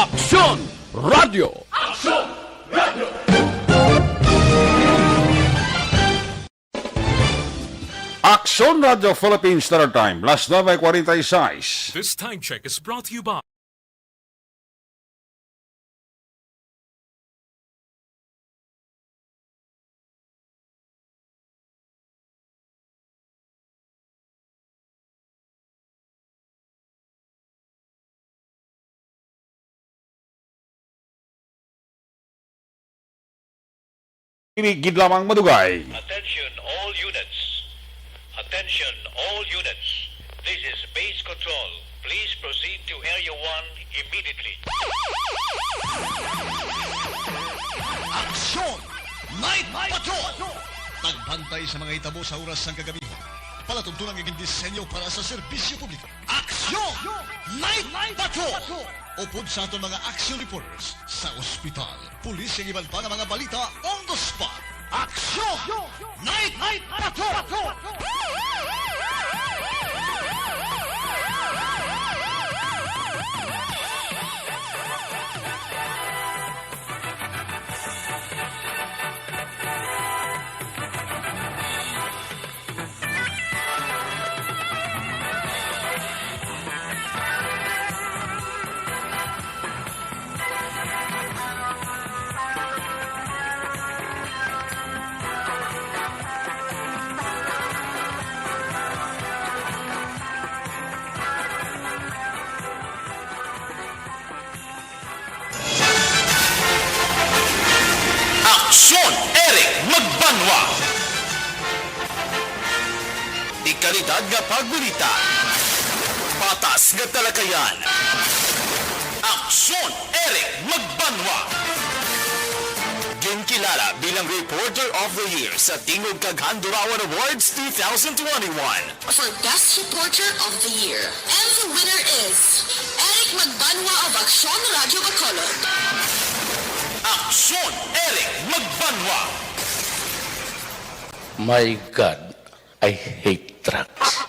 Aksyon Radio! Aksyon! Radio! Aksyon Radio Philippines Standard Time, las 9:46. This time check is brought to you by Inigid lamang madugay. Attention all units. Attention all units. This is base control. Please proceed to Area 1 immediately. Aksyon! Night Patrol! Tagbantay sa mga hitabo sa oras ng kagabihan. Palatuntunang iging disenyo para sa serbisyo publiko. Aksyon! Night Patrol! Upod sa aton mga action reporters sa ospital, pulis yung iban pa ng mga balita on the spot. Aksyon! Night Patrol! Aksyon Eric Magbanwa. Ikalidad nga pagbalita. Patas nga talakayan. Aksyon Eric Magbanwa. Ginkilala bilang Reporter of the Year sa Tingog kag Handurawan Awards 2021. For Best Reporter of the Year. And the winner is Eric Magbanwa of Aksyon Radio Bacolod. Aksyon Eric Magbanwa. My God, I hate trucks.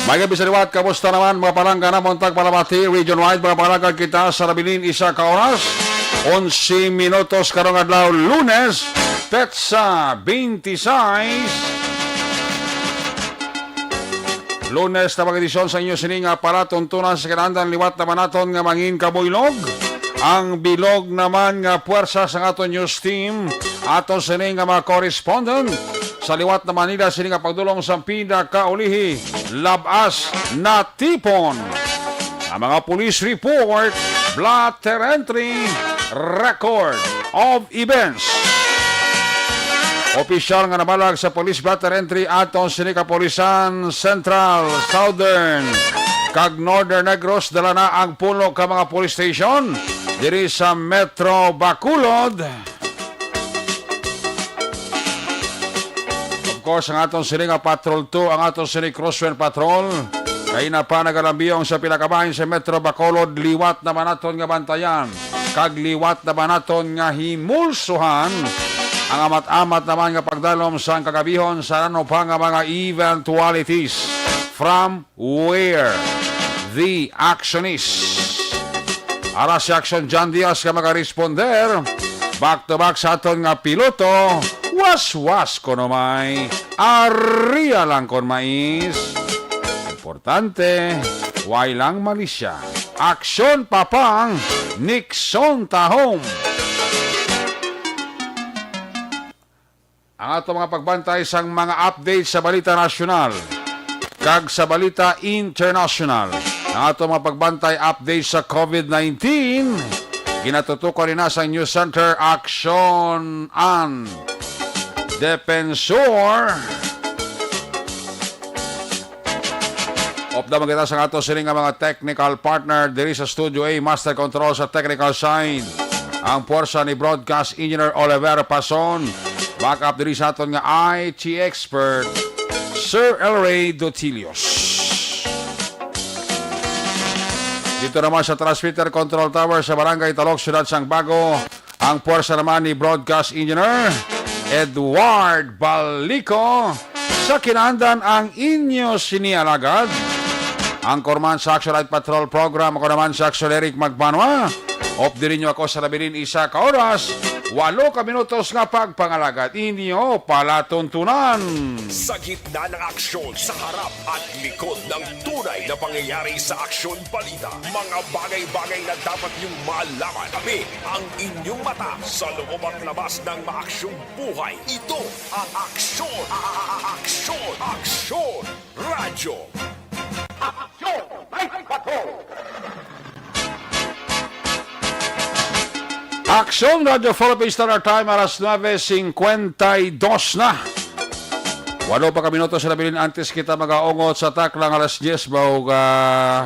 May gabi sa liwat, kamusta naman mga palangga na Montag Palamati, region-wide mga palangga kita sa Rabilin, isa ka oras, 11 minutos karong adlaw, Lunes, Petsa 26. Lunes na pag-edisyon sa inyo sining para tuntunan sa kinandan liwat naman naton nga mangin kabuylog. Ang bilog naman nga puwersa sa aton news team, aton sining nga mga correspondent sa liwat na Manila sining nga pagdulong sa pinakaulihi labas na tipon. Ang mga police report, blatter entry, record of events. Opisyal nga nabalag sa police blatter entry aton sining Kapolisan Central, Southern, kag Northern Negros dala na ang puno ka mga police station diri sa Metro Bacolod. Of course, ang aton sining Patrol 2, ang aton sining Crosswind Patrol, kay na pa nagalambiyong sa pinakabahin sa Metro Bacolod, liwat naman naton nga bantayan, kag liwat naman naton nga himulsuhan, ang amat-amat naman nga pagdalom sa kagabihon sa ano pa nga mga eventualities from where the action is. Ara si Action John Diaz ka mag-responder, back-to-back sa aton nga piloto, was-was ko may, ariya lang kon mais. Importante, way lang malisya. Aksyon papang, Nixon tahong. Ang ato mga pagbantay sang mga update sa balita nasyonal, kag sa balita international. Ang ato mga pagbantay update sa COVID-19, ginatutukan rin na sa News Center Action Defensor of the mga sa ato sining nga mga technical partner diri sa Studio A, Master Control sa technical side. Ang puwersa ni Broadcast Engineer Oliver Pason. Backup diri sa aton nga IT expert, Sir Elray Dotilios. Dito naman sa Transmitter Control Tower sa Barangay Talok, Ciudad Sangbago, ang puwersa naman ni Broadcast Engineer Edward Balico. Sa kinandan ang inyo sinialagad, ang Korman sa Action Light Patrol Program. Ako naman sa Action Eric Magbanwa. Op din nyo ako sa labilin isa ka oras, 8 ka minutos nga pagpangalagad inyo palatuntunan. Sa gitna ng aksyon, sa harap at likod ng tunay na pangyayari sa aksyon balita, mga bagay-bagay na dapat niyong malaman. Kami ang inyong mata sa loob at labas ng maaksyong buhay. Ito ang Aksyon! Aksyon! Aksyon! Radyo! Aksyon! Night Patrol! Aksyon Radio Philippines Standard Time, alas 9:52 na. 8 pa ka minuto sa labilin antes kita magaungot sa taklang alas 10 bago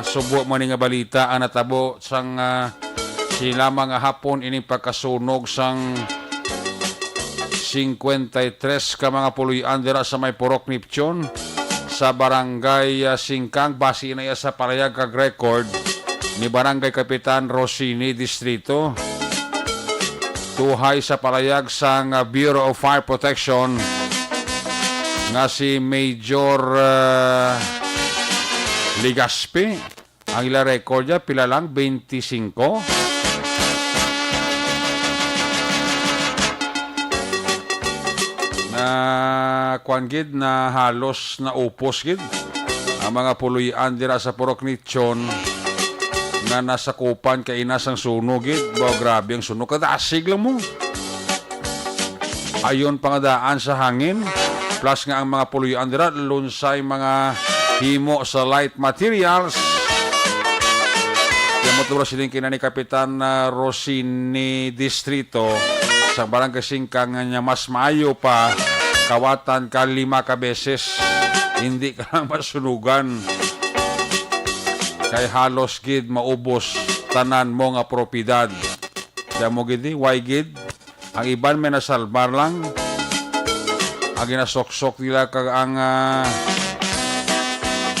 subo mo nga balita ang natabo sang sila mga hapon ining pagkasunog sang 53 ka mga puluyan dira sa may Purok Nipchon sa Barangay Singkang. Base na iya sa palayag kag record ni Barangay Kapitan Rosini Distrito. Tuhay sa palayag sang Bureau of Fire Protection nga si Major Ligaspi. Ang ila record niya, pila lang, 25. Na kuan gid na halos na upos gid ang mga puluyan dira sa Purok Nipchon nga nasa kupan kay inasang sunog gid. Grabe ang sunog, kadaasig lang mo. Ayon pangadaan sa hangin, plus nga ang mga puluyan dira lunsay mga himo sa light materials. Kaya mo siling kina ni Kapitan Rosini Distrito sa Barangay Singkang nga mas maayo pa kawatan ka 5 ka beses hindi ka lang masunugan. Kay halos gid maubos tanan mo nga propiedad. Kaya mo gid, why gid? Ang iban may nasalbar lang. Ang ginasoksok nila kag ang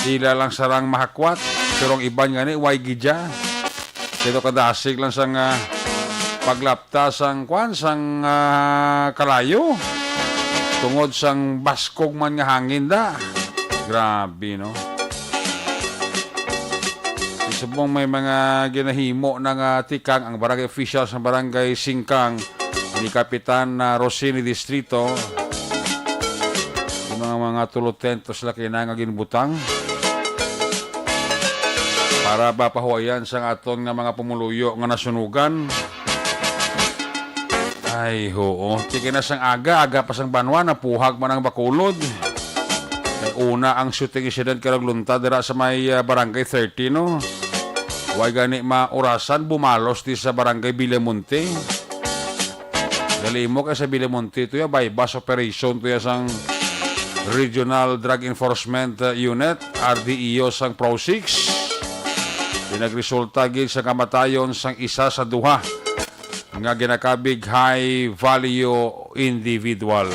sila lang sarang mahakwat. Pero ang iban nga ni, why gid ya? Kito kadasig lang sang paglapta sang kwan, sang kalayo. Tungod sang baskog man nga hangin da. Grabe, no? Subong may mga ginahimo ng tikang ang barangay official sa Barangay Singkang ni Kapitan Rosini Distrito. Yung mga tulutento sila kinanga ginbutang para mapahuwayan sa aton nga mga pumuluyo nga nasunugan. Ay, hoo. Tiki na sang aga pa sang banwa, napuhag man ang Bacolod. Una ang shooting incident karagluntad dira sa may Barangay 30, no? Huwag gani maurasan, bumalos di sa Barangay Villamonte. Dali mo kay sa Villamonte ito ya, bypass operation ito ya sang Regional Drug Enforcement Unit, RDEO sang Pro 6. Pinagresulta gid sa kamatayon sang isa sa duha nga ginakabig high value individual.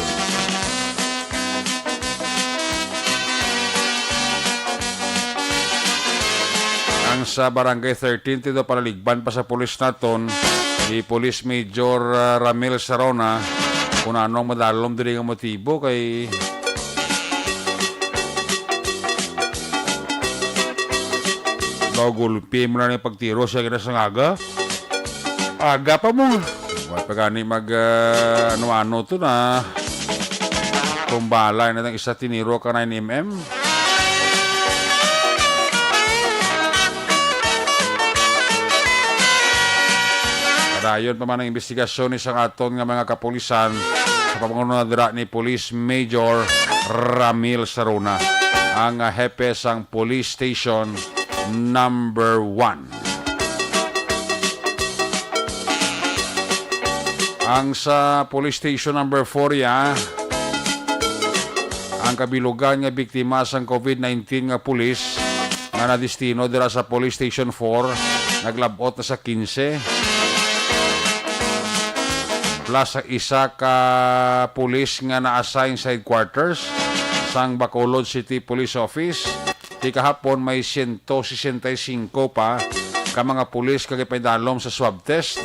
Sa Barangay 13 ito palaligban pa sa pulis naton ni Police Major Ramil Sarona kung anong madalom din ang motibo kay gulpi mo na yung pagtiro siya kinasang aga pa mo pagani mag ano-ano to na kumbala na itong isa tiniro ka 9mm. Dayon pa man ang investigasyon ni sang aton nga mga kapulisan sa pamanguna ni Police Major Ramil Saruna, ang hepe sang Police Station number 1. Ang sa Police Station number 4 ya, ang kabilugan nga biktima sang COVID-19 nga pulis nga nadistino dira sa Police Station 4 naglabot na sa 15 plus sa isa ka pulis nga na-assign sa headquarters sang Bacolod City Police Office. Di kahapon may 165 pa ka mga pulis kagipindalom sa swab test.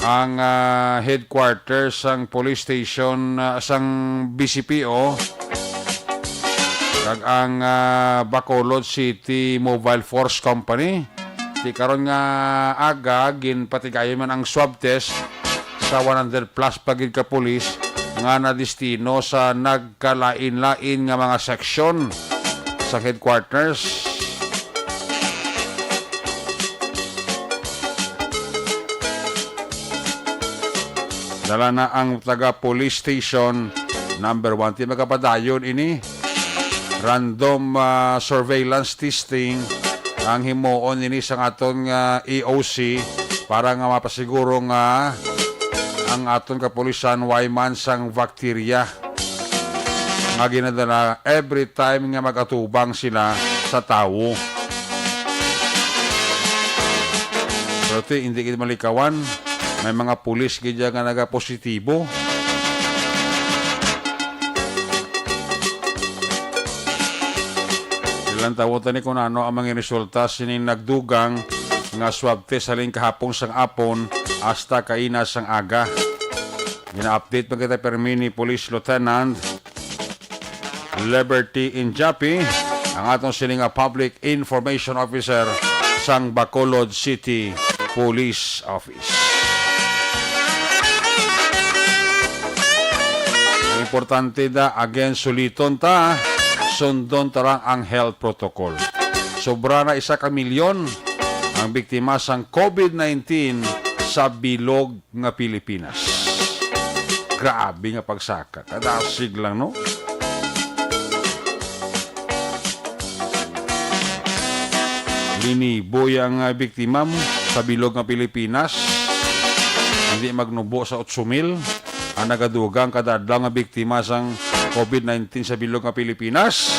Ang headquarters sang police station sang BCPO kag ang Bacolod City Mobile Force Company di karon nga aga ginpatigayon man ang swab test sa 100 plus pagid ka pulis nga nadistino sa nagkalain-lain nga mga seksyon sa headquarters. Dala na ang taga police station number 1. Di magkapadayon ini. Random surveillance testing ang himuon ini sa aton EOC para nga mapasiguro nga ang aton kapulisan way man sang bacteria nga ginadala every time nga magatubang sila sa tawo. Pero hindi kita malikawan. May mga pulis gidya nga naga-positibo. Ilang tawotan ni kung ano ang mga resulta sining nagdugang nga swab test halin kahapon sang apon hasta kaina sang aga. Gina-update pa kita permi ni Police Lieutenant Liberty Injapi, ang atong sining Public Information Officer sang Bacolod City Police Office. Importante da, again, suliton ta, sundon tarang ang health protocol. Sobra na 1 milyon ang biktima sang COVID-19 sa bilog nga Pilipinas. Grabe nga pagsaka. Kadasig lang, no? Liniboy ang biktima sa bilog nga Pilipinas. Hindi magnubo sa 8,000. Ang nagadugang kadadlaw nga biktima sang COVID-19 sa bilog nga Pilipinas.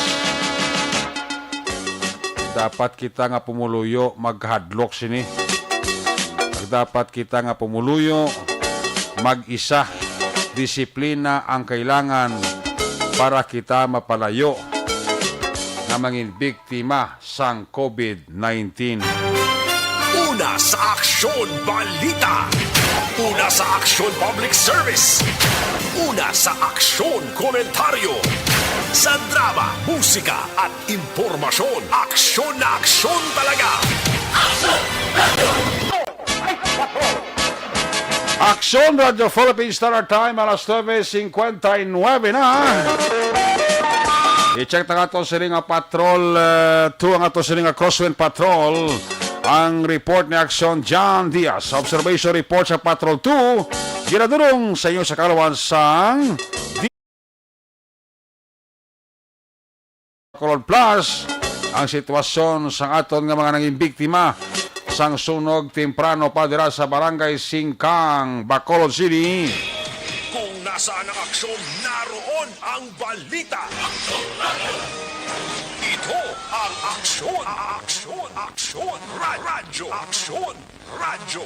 Dapat kita nga pumuluyo maghadlok sini. Dapat kita nga pumuluyo mag-isa. Disiplina ang kailangan para kita mapalayo na mangin biktima sang COVID-19. Una sa Aksyon Balita. Una sa Aksyon Public Service. Una sa Aksyon Komentaryo. Sa drama, musika at impormasyon. Aksyon na aksyon talaga. Aksyon Radio Philippines Standard Time alas 9:59 na. I-check na nga ito sa ring patrol 2 ang ito sa ring Crosswind Patrol. Ang report ni Aksyon John Diaz. Observation report sa Patrol 2. Ginadurong sa inyo sa kalawan sang Bacolod Plus. Ang sitwasyon sa aton nga mga naging biktima sang sunog temprano pa dira sa Barangay Singkang, Bacolod City. Kung nasaan ang aksyon, naroon ang balita. Ito ang Aksyon, Aksyon, Aksyon, Radyo, Aksyon, Radyo.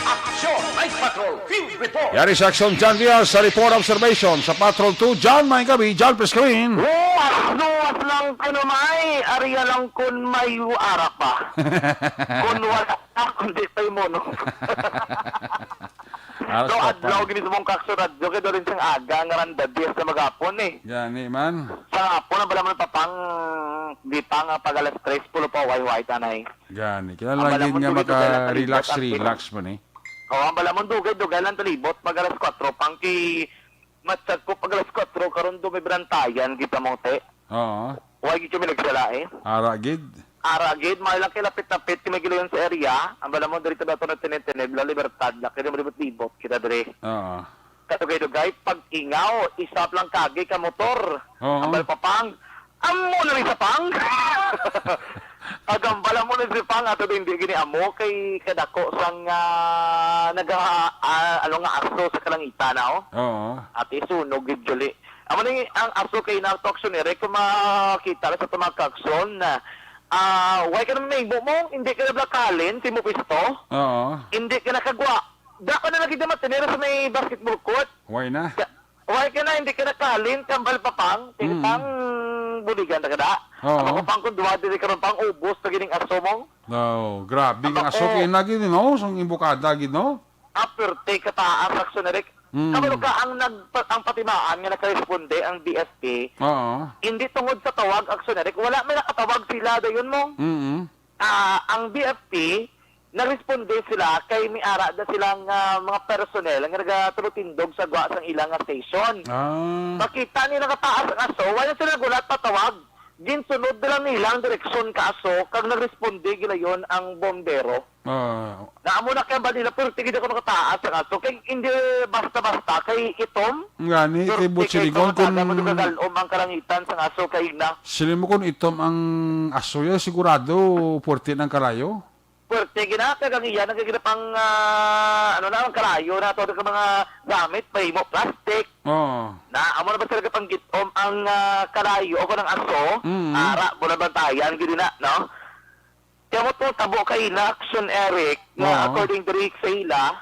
Aksyon, Night Patrol, Field Report. Yari sa Aksyon John Diaz sa report observation sa Patrol 2. John, may gabi. John, please come in. Nuwas lang ko may ariya lang kun may arak pa. Kun wala kundi tayo mo, no? So, adlaw gini sa mong kaksurad. Joke do rin siyang aga nga randa dias na mag-apon eh. Yan, man. Sa apon na bala mo papang di pa nga pag alas 3 pulo pa way-way tanay. Yan, kailangan nga maka-relax man eh. Oo, ang bala mo dugay lang talibot pag alas 4. Pangki matsag ko pag alas 4 karon do may brantayan kita mo te. Oo. Huwag ito may nagsala eh. Aragid. Aragid, malang kilapit-lapit kami giloyon sa area. Ang bala mo dito dato na tinitinin, la libertad, laki na libot-libot, kita diri. Oo. Katugay-dugay, pag ingaw, isap lang kagi ka motor. Oo. Ang bala papang, amo na rin sa pang. Agambala mo na si Pang ato din hindi gini amo kay kadako sang ano nga aso sa kalangitan na Oo. Ati sunog gid juli. Amo ni ang aso kay na aksyon ni kung makita sa tumakakson na why ka na may mo hindi ka na blakalin si mo pisto. Oo. Hindi ka nakagwa. Da ka na lagi damat tinira sa may basketball court. Why na? Why ka na hindi ka nakalin kambal papang tingtang buligan na kada. Oo. Ako pang kung duwa diri karon pang ubos ta gining aso mo. No, grabe kang Ako, aso kay lagi din no, sang imbukada gid no. Aperte ka taas aksyon na Kabalo ka ang patimaan nga nakaresponde ang BSP. Oo. Hindi tungod sa tawag aksyon na wala may nakatawag sila dayon mo. Ang BFP nagresponde sila kay miara da silang mga personnel nga nagatulutindog sa gwa sang ilang nga station. Makita ni nakataas ang aso, wala sila gulat patawag. Ginsunod nila nilang direksyon ka aso kag nagresponde gila yon ang bombero. Naamo na kay balila pero tigid ako nakataas ang aso kay hindi basta-basta kay itom. Ngani kay butsiligon kun madugagalom ang kalangitan sang aso kay na. sila mo kun itom ang aso ya sigurado porte ng kalayo. Puwerte ginaka kang iyan nagagirap ang ano na ang kalayo na todo ka mga gamit pahimo plastic. Na amo na ba talaga pang gitom ang kalayo o kanang aso ara mula bantayan gid na no. Kaya mo to tabo kay na action Eric na according to Rick Saila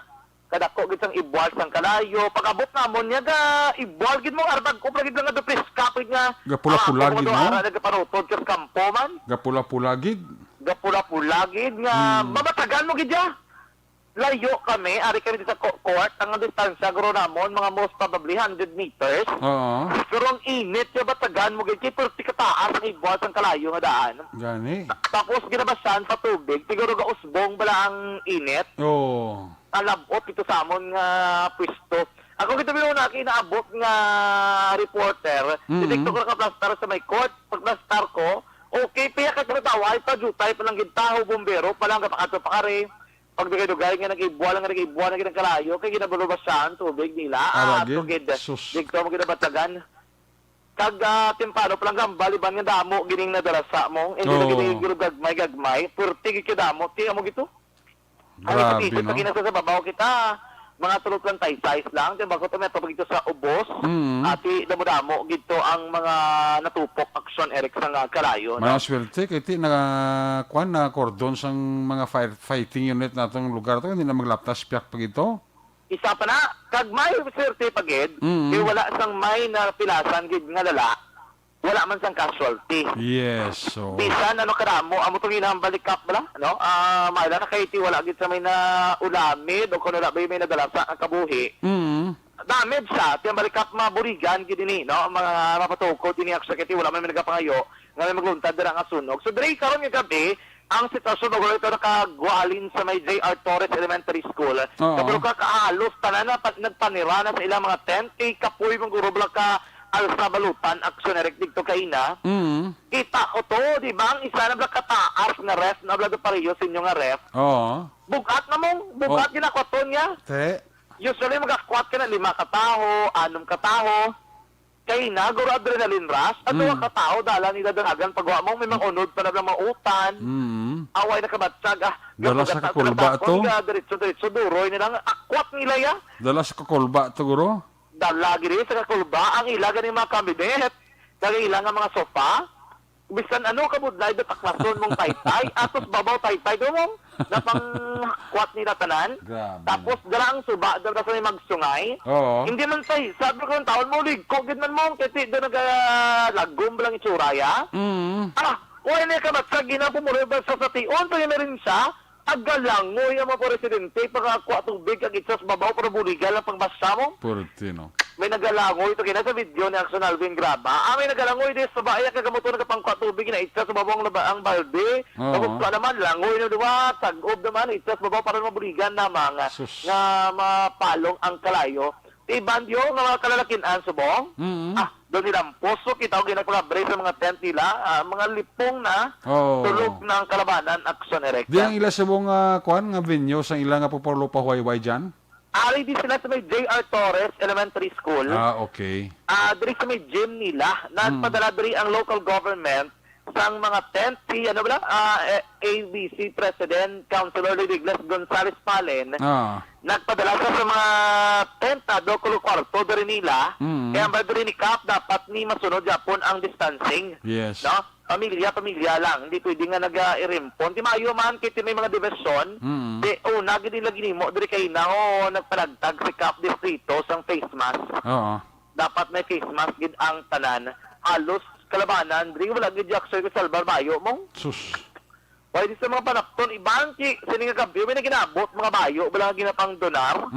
kadako gid sang ibwal sang kalayo pag-abot namon niya ga ibwal gid mo arbag ko gid lang nga duplis kapit nga Gapula-pula gid mo. ara nagapanutod ka sa kampo man. Gapula-pula gid. Gapula-pula gid nga babatagan mo gid ya. Layo kami, ari kami sa court, ang distansya guro namon mga most probably 100 meters. Oo. Pero ang init nga batagan mo gid kay perti ka taas ang ibwas ang kalayo nga daan. Gani. Tapos ginabasan sa tubig, siguro ga usbong bala ang init. Oo. Alabot ito sa amon nga pwesto. Ako gito bilo na kinaabot nga reporter, dito ko nakaplastar sa may court, pagplastar ko, okay, piya ka sa taway pa jutay pa lang gintaho bombero pa lang kapakato pa kare. Pag dugay nga nag-ibuwa lang ng kalayo kay ginabulubasan tubig nila. Tugid. Dito mo ginabatagan. Kag timpano pa lang gambaliban nga damo gining nadalasa mo. Hindi na giniguro gagmay. Purti gid damo ti amo gito. Grabe, Ay, no? sa babaw kita. Mga tulog lang tayo size lang. Kaya bago ito pagito sa ubos. Ati damo-damo gito ang mga natupok aksyon Eric sa kalayo. May swerte kay ti na kuan na cordon sang mga fighting unit natong lugar to hindi na maglaptas piak pag ito. Isa pa na, kag may swerte pagid, kay wala sang may na pilasan gid nga lala. Wala man sang casualty. Yes, so Bisan ano karamo, amo to ginang balikap bala, no? Maila na kay ti wala gid sa may na ulamid o kuno labay may nadalasa ang kabuhi. Damage sa ti balikap maburigan gid ni, no? Mga mapatukod ini aksa kay ti wala may nagapangayo, nga may magluntad dira nga sunog. So dire karon nga gabi, ang sitwasyon ng ito nakagwalin sa may J.R. Torres Elementary School. Kapag kakaalos, tanan na nagpanira na sa ilang mga tent, kay kapoy mong gurubla ka alsa balutan, aksyon na dito kaina. Kita ko to, di ba? Ang isa na bla kataas na ref, na bla do pareho sa inyo nga ref. Bugat na mong, bugat ginakwaton niya. Usually magakwat ka na 5 kataho, 6 kataho. Kay na, guro adrenaline rush, at 2 katao, dala nila danagan pagwa mo, may mga unod pa na mga utan. Away na kabatsag, dala sa kakulba to? Diretso, duroy nilang akwat nila ya. Dala sa kakulba to, guro? Dala gini sa kakulba, ang ilagan ng mga kabinet, kaya ilang ang mga sofa, bisan ano kabudlay do taklason mong taytay, atos babaw taytay do mong, na pang kwat nila tanan. Tapos dala ang suba, dala sa may magsungay. Hindi man tay, sabi ko ng taon mo, ligkog din man mong, kasi doon nagalagom lang itsuraya. Wala na kabatsag, ginapumuloy ba sa tion, to yun na rin siya, agalangoy ang mga presidente, pagkakuha tubig, ang itsas babaw, para buligal ang pangbasa mo. Purtino. May nagalangoy, ito kina sa video ni Action Alvin Graba. May nagalangoy din sa baya, kagamuto na kapangkuha tubig, na itsas babaw ang balde. Tapos ka naman, langoy na diba, tag-ob naman, itsas babaw, para mabuligan na mga, nga mapalong ang kalayo. Ibandyo, nga mga kalalakinan subong. Doon nilang puso, kita ko ginagpagabre sa mga tent nila, mga lipong na, tulog ng kalabanan, aksyon erect. Di ang ila sa mga kuan nga venue sa ila nga populo pa huwayway dyan? Ari di sila sa may J.R. Torres Elementary School. Okay. Diri sa may gym nila, nagpadala diri ang local government sang mga tent si ABC President Councilor Douglas Gonzales Palen nagpadala sa mga tent do kulo kwarto diri nila kaya ba diri ni Kap dapat ni masunod Japon ang distancing Yes. no pamilya lang hindi pwede nga naga-irimpon ti maayo man kay may mga diversyon di nagid nila ginimo diri kay na nagpanagtag si Kap distrito sang face mask Oo. dapat may face mask gid ang tanan halos kalabanan diri wala gid jak sa salbar bayo mo Sus. why di sa mga panapton ibang sini nga gabi may naginabot mga bayo wala ginapang donar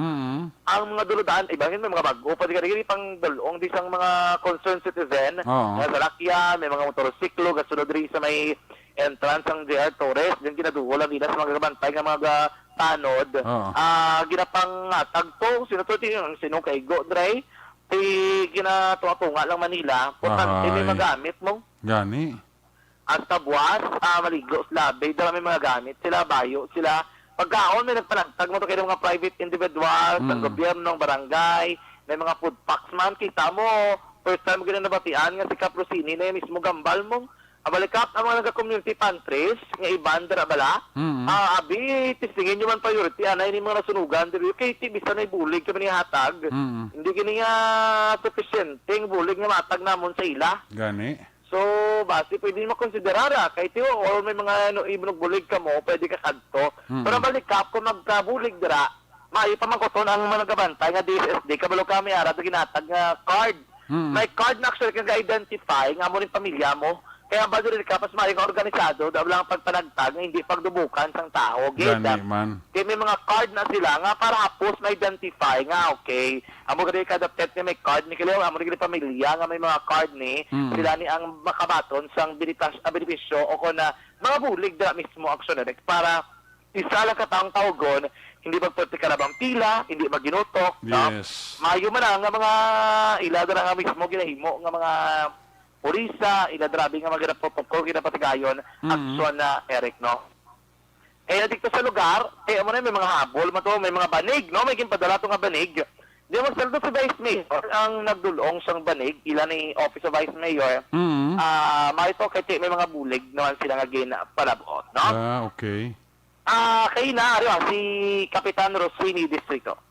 ang mga duludaan ibangin may mga bago pati kadi pang dulong di sang mga concerned citizen Oo. nga salakyan may mga motorsiklo gasunod diri sa may entrance ang JR Torres diyan ginaduol nila sa mga gabantay nga mga tanod Oo. ginapang tagto sino kay go dre ginatuwa-tunga lang Manila importante may Ahay. magamit mo Gani. hasta buwas maligo sila dala may mga gamit sila bayo sila pagkaon may nagpanagtag mo to kayo mga private individuals ang gobyerno ng barangay may mga food packs man kita mo first time mo nabatian nga si Caprosini na yung mismo gambal mo abalikap ang mga nagka-community pantries nga ibandera bala abi tisingin nyo man priority anay ni mga nasunugan diri kay tibisa na ibulig kami ni hatag hindi gini nga sufficient yung bulig nga matag namon sa ila Gani. so basi pwede mo konsiderara kay tiyo or may mga ibnog bulig ka mo pwede ka kadto pero balikap kung magkabulig dira maayo pa man kuton ang mga nagabantay nga DSSD kabalo kami ara to ginatag nga card may card na actually kang identify nga mo rin pamilya mo kaya ba diri ka pas maayo ka organisado daw lang pagpanagtag nga hindi pagdubukan sang tao Gani man. kaya may mga card na sila nga para hapos ma-identify nga okay amo gani kada pet ni may card ni kilo amo gani pamilya nga may mga card ni sila ni ang makabaton sang benepisyo o ko na mga bulig da mismo aksyon para isa lang katang tawgon hindi magpwede karabang pila hindi maginutok Yes. maayo man nga mga ilada nga mismo ginahimo nga mga Orisa, iladrabi nga mga protocol ginapatigayon aksyon na Eric, no? Dito sa lugar, amo na may mga habol, may mga banig, no? May ginpadala to nga banig. Di magsaldo si Vice Mayor, ang nagdulong sang banig, ila ni Office of Vice Mayor. May to kay may mga bulig naman sila nga ginapalabot, no? Okay. Kay na, si Kapitan Roswini Distrito.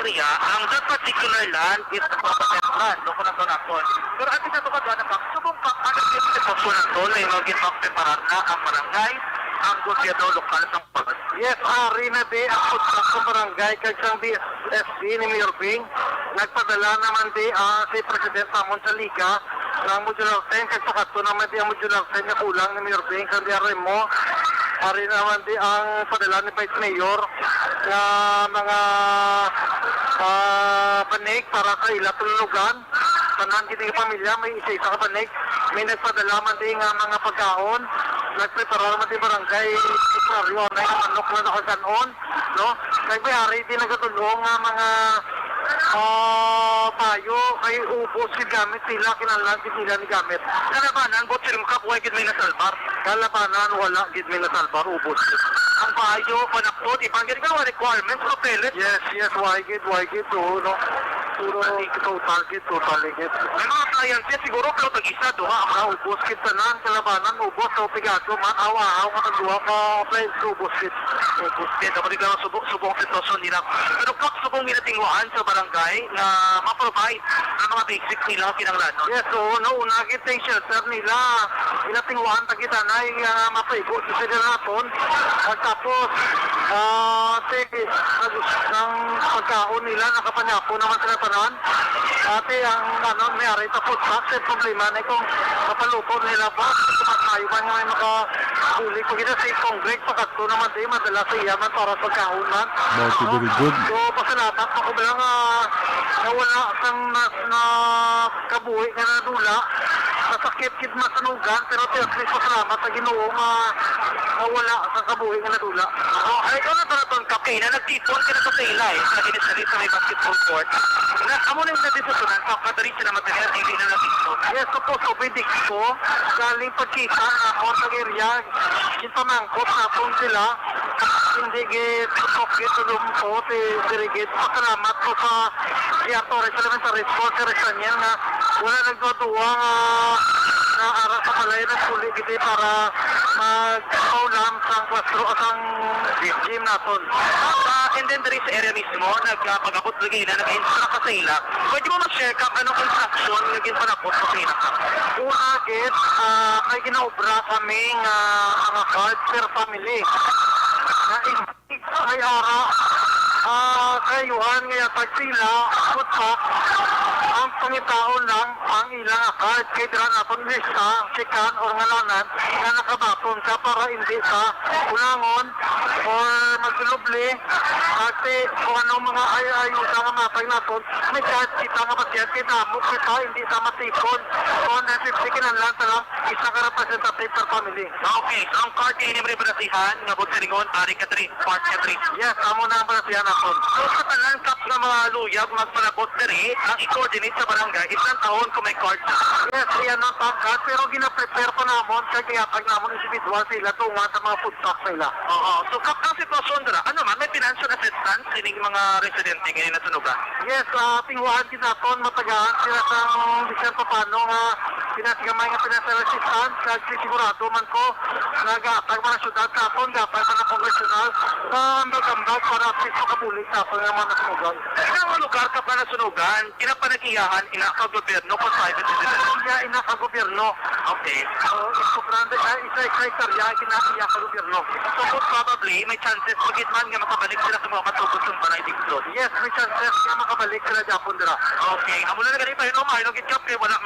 Ang that particular land is the property land, no ko na to nakon. Pero at isa to ka doon, subong pang agad yung sitwasyon ng tol, ay mag-inpag preparar na ang barangay, ang gobyerno lokal ng pagod. Yes, na di ang putsak ng barangay, kag sang DSSD ni Mayor Bing, nagpadala naman di si President Ramon sa Liga, ng modular 10, kag sa kato naman di ang modular 10 na kulang ni Mayor Bing, kag di mo, ari naman di ang padala ni Vice Mayor na mga panig para sa ila tulugan. Tanan kiti pamilya may isa-isa ka panig. May nagpadala man di nga mga pagkaon. Nagprepara man di barangay ikraryo na yung manok na nakaganon. No? Kaya may ari di nagatulong nga mga payo kay ubos si gamit sila kinalang sila ni gamit. Kalabanan bot silim ka buhay gid may nasalbar. Kalabanan wala gid may nasalbar ubos. Ang payo panapot ipanggit ka requirements for pellets. Yes, why gid no. Total gid. May mga clients siguro pero tag-isa duha ang ubos gid tanan kalabanan ubos sa pigado man awa nga duha ka place ubos gid. Ubos gid dapat ka subong sitwasyon nila. Pero kung subong nila tingwaan sa barangay na ma-provide ang mga basic nila kinahanglan. Yes, so una gid yung shelter nila. Tingwaan tagita na mapaigo sa sila naton. Tapos ang pagkaon nila nakapanyapo naman sila tanan. Ate ang may-ari tapos tax problema na kung kapalupon nila ba kumakayo man nga may makahuli ko kita sa Congress pagkato naman di madala sa iyaman para pagkaon man. Very good. So pasalamat ako bilang nawala sang na kabuhi nga nadula masakit kid masanugan pero at least pasalamat sa Ginoo nga nawala sa kabuhi nga nadula. Ay ikaw na talagang kapay na nagtipon ka na sa ilay sa ginisari sa may basketball court. Amo na yung nadisasunan kakadarin sila material hindi na nagtipon. Yes, suppose obidik ko galing pagkita na ako sa area yung pamangkot napon sila hindi git tukit lumpo dirigit pasalamat ko sa Torres Elementary School sa Resaniel na wala nagtutuwa ara sa balay na puli gidi para mag-paulam sang kwastro o sang gym naton. And then there is area mismo, nagpag-abot lagi na nag-instruct ka sa ila. Pwede mo mag-share ka anong instruction naging panabot sa ila ka? Una, git, may ginaobra kaming mga card per family. Na ay ara, kayuhan ngaya tag sila, putak, ang pangitaon lang ang ilang card kay dira naton lista, sikan or ngalanan na nakabaton ka para hindi ka ulangon or magdulubli ate kung anong mga ayuda nga matay naton may card kita nga pasyan kay damo kita hindi sa matipon o na-50 kinanlan lang isa ka representative per family. Okay, so ang card kayo ni Brasihan nga bot ringon ari ka 3 part ka 3. Yes, amo na ang Brasihan naton. So sa tanan kap nga mga luyag magpalabot diri ang i-coordinate sa barangay isang taon kung may card na. Yes, yan ang tangkat pero gina-prepare pa namon kay kayatag namon individual sila tunga sa mga food stock nila. Oo, so kap ang sitwasyon dira ano man may financial assistance sining mga residente ngayon na tunugan? Yes, tingwahan kinaton matagaan sila sang bisan pa paano nga pinasigamay nga financial assistance kag sigurado man ko nagatag mga syudad kapon dapat pa na congressional ambag para at least makabulig kapon nga mga nasunugan. Ikaw ang lugar ka pa nasunugan, kinapanagiyahan ina ka gobyerno pa private citizen? Yeah, ina ka gobyerno. Okay. So, isa karya kinaiya ka gobyerno. So, most probably, may chances pagit man nga makabalik sila sa mga matubos ng balay dito. Yes, may chances nga makabalik sila Japon dira. Okay. Amo na ganito pa no may logit kap kay wala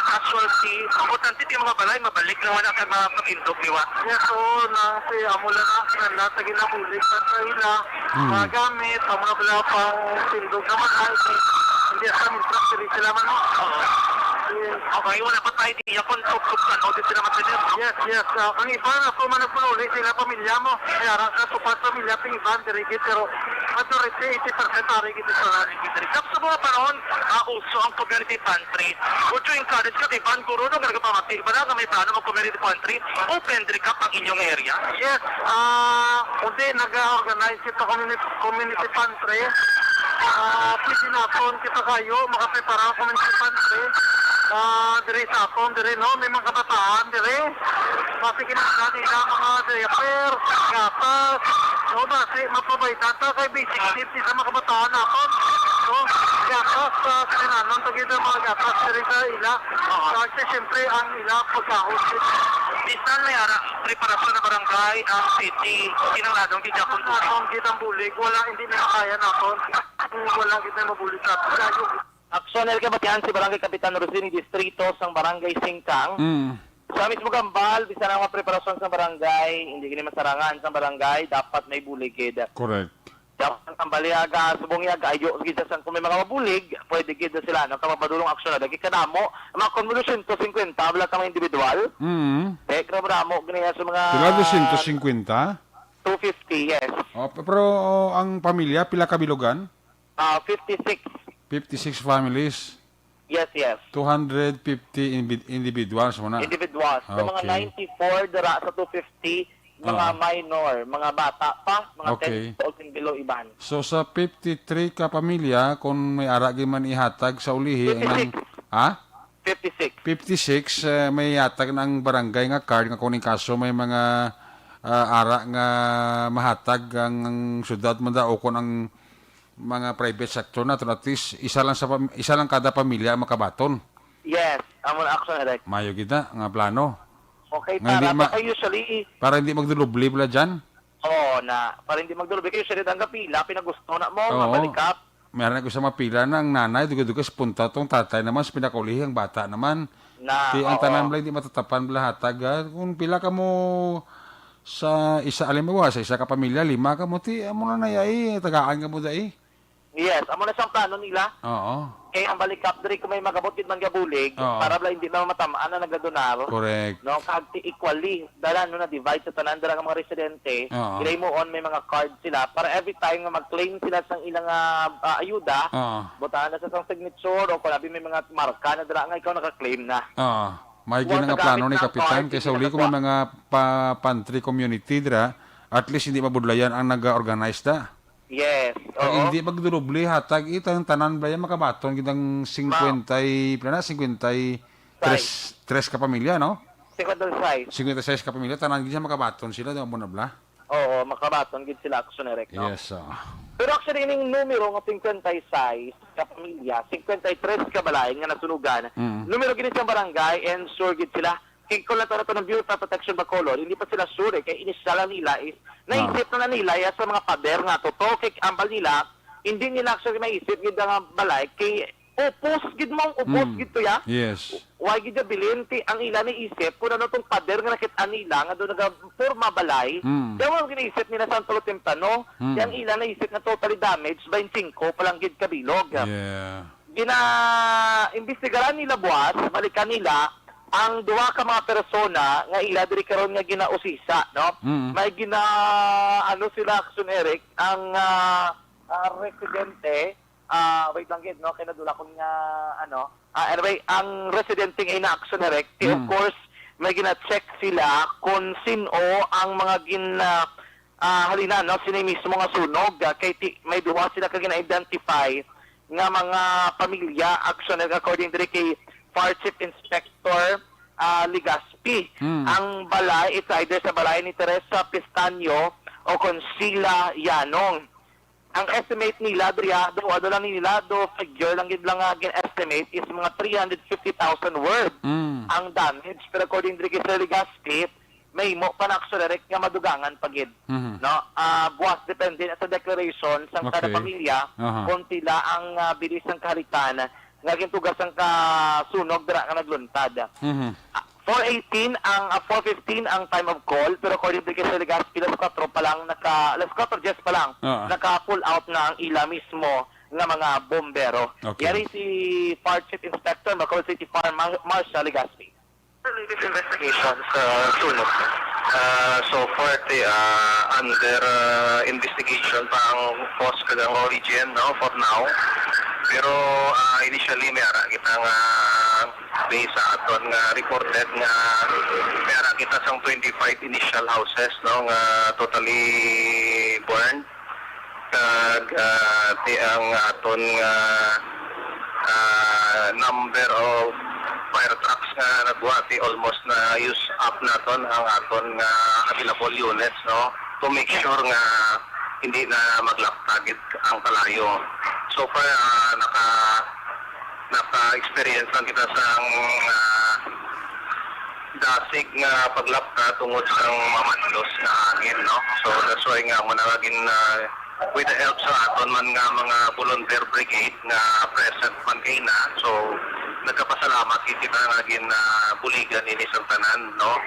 casualty. Importante ti mga balay mabalik na wala kay mga pag-indog niwa. Yes, so na si amo na sa ginabulig sa ila. Magamit amo na pala pang tindog naman ay hindi sa infrastructure sila man. Okay, wala pa tayo di yakon tutukan o di sila matinin. Yes. Ang iba na po man nagpululi sila pamilya mo. Kaya ka tupat pamilya ping iban dirigit pero majority 80% arigit sa arigit. Kap sa mga panahon, uso ang community pantry. Would you encourage ka kay Ban Guru no nagpamati ba na may plano mag community pantry? Open diri kap ang inyong area? Yes. Undi nag-organize kita community pantry. Pwede natin kita kayo makaprepara community pantry. Diri sa aton, diri no, may mga kabataan, diri. Basi kinasa nila mga diaper, gatas, no, basi mapabaitan ta kay basic needs sa mga kabataan naton. No, gatas, sinanon, tagid ang mga gatas, diri sa ila. Kasi siyempre ang ila pagkahos. Bisan may ara, preparasyon na barangay, ang city, kinangadong gidapon po. Atong gidang bulig, wala, hindi na kaya naton. Wala gidang mabulig sa pagkayo. Aksyoner ka batihan si Barangay Kapitan Rosini Distrito sang Barangay Singkang. Sa mismo gambal, bisa na mga preparasyon sa barangay, hindi kini masarangan sa barangay, dapat may buligid. Correct. Dapat ang baliaga, subong yaga, ayo, gisa sang kung may mga mabulig, pwede gida sila, nakapapadulong aksyon na. Dagi kanamo, mga convolution to 50, wala ka mga individual. Kramo, ganyan sa mga... Pila 250? 250, yes. Pero ang pamilya, pila kabilugan? 56. 56 families. Yes. 250 individuals mo na. Individuals. Sa mga 94 dara sa 250 mga minor, mga bata pa, mga 10 years old and below iban. So sa 53 ka pamilya kung may aragi man ihatag sa ulihi 56 may ihatag ng barangay nga card nga kuning kaso may mga ara nga mahatag ang syudad man daw kon ang mga private sector na at least isa lang kada pamilya makabaton. Yes, amon action direct. Mayo kita nga plano. Okay, nga para usually para hindi magdulubli bala diyan. Para hindi magdulubli kayo usually ang pila pinagusto na mo mabalikap. Meron ako sa mapila ng nanay dugo-dugo sa punta tong tatay naman sa pinakaulihi ang bata naman. Ang tanan bala hindi matatapan bala hatag. Kung pila ka mo sa isa sa isa ka pamilya 5 ka mo ti amo na nayai tagaan ka mo dai. Yes, amo na siyang plano nila. Oo. Kaya ang balikap diri kung may magabotid man gabulig para bala hindi na matamaan na nagadonar. Correct. No, kagti equally dala no na divide sa tanan dira nga mga residente. Ilay mo on may mga card sila para every time nga mag-claim sila sang ilang ayuda, botahan na sa sang signature o kung may mga marka na dira nga ikaw naka-claim na. May nga plano ni Kapitan kaysa uli ko may mga pantry community dira at least hindi mabudlayan ang naga-organize da. Yes. Pag hindi magdurubli hatag itang tanan ba yan makabaton kitang 50 50 tres ka pamilya, no? 56. 56 ka pamilya, tanan gid siya makabaton sila, di mo nabla? Oo, makabaton gid sila action direct, no? Yes, Pero actually, ining numero nga 56 ka pamilya, 53 ka balay nga nasunugan, numero gini sa barangay, and sure gid sila. Kaya kung lang ito ng Bureau of Protection Bacolod, hindi pa sila sure, kaya inisyala nila is, naisip na nila sa mga pader nga totoo, kay ambal nila, hindi nila actually maisip gid nga balay, kay upos gid mong upos gid to ya. Yes. Why gid bilin ti ang ila ni isip kung ano tong pader nga nakita nila nga do nagapurma balay. Kaya mo ginaisip nila sa tulo tempano, yang ila na isip na totally damaged 25 palang gid kabilog. Yeah. Imbestigaran nila buwas, balikan nila ang duwa ka mga persona nga ila diri karon nga ginausisa, no? May ano sila action Eric ang residente wait lang gid, no? Kinadula ko nga anyway, ang residente nga ina-action direct, of course, may gina-check sila kung sino ang mga halina, no? Sino mismo nga sunog. Kay may duwa sila ka gina-identify nga mga pamilya, action according to kay Fire Chief Inspector Ligaspi. Ang balay, it's either sa balay ni Teresa Pistanyo o Consila Yanong. Ang estimate nila, do lang nila, figure lang gid lang estimate is mga 350,000 worth ang damage. Pero according to Sir Ligaspi, may mo pa na direct nga madugangan pagid. No? Buwas depende sa declaration sa kada pamilya kung tila ang bilis ng kaharitan nga gintugas ang kasunog dira nga nagluntad. 4:18 ang 4:15 ang time of call, pero according to Sir Ligaspi, alas 4 pa lang alas 4 just pa lang naka-pull out na ang ila mismo nga mga bombero. Okay. Yari si Fire Chief Inspector Bacolod City Fire Marshal Ligaspi. Latest investigation sa sunog. So far, under investigation pa ang cause kagang origin, no, for now. Pero initially, may ara kita nga based sa aton nga reported nga may ara kita sang 25 initial houses, no, nga totally burned. Kag ang aton nga number of fire trucks nga nagbuhati almost na use up naton ang aton nga available units, no, to make sure nga hindi na maglaptagit ang kalayo. So far naka-experience lang kita sa dasig nga paglapta tungod sa mamadlos na hangin, no. So that's why nga mo naging with the help sa aton man nga mga volunteer brigade nga present man kay na. So nagkapasalamat kita naging buligan ini sa tanan, no.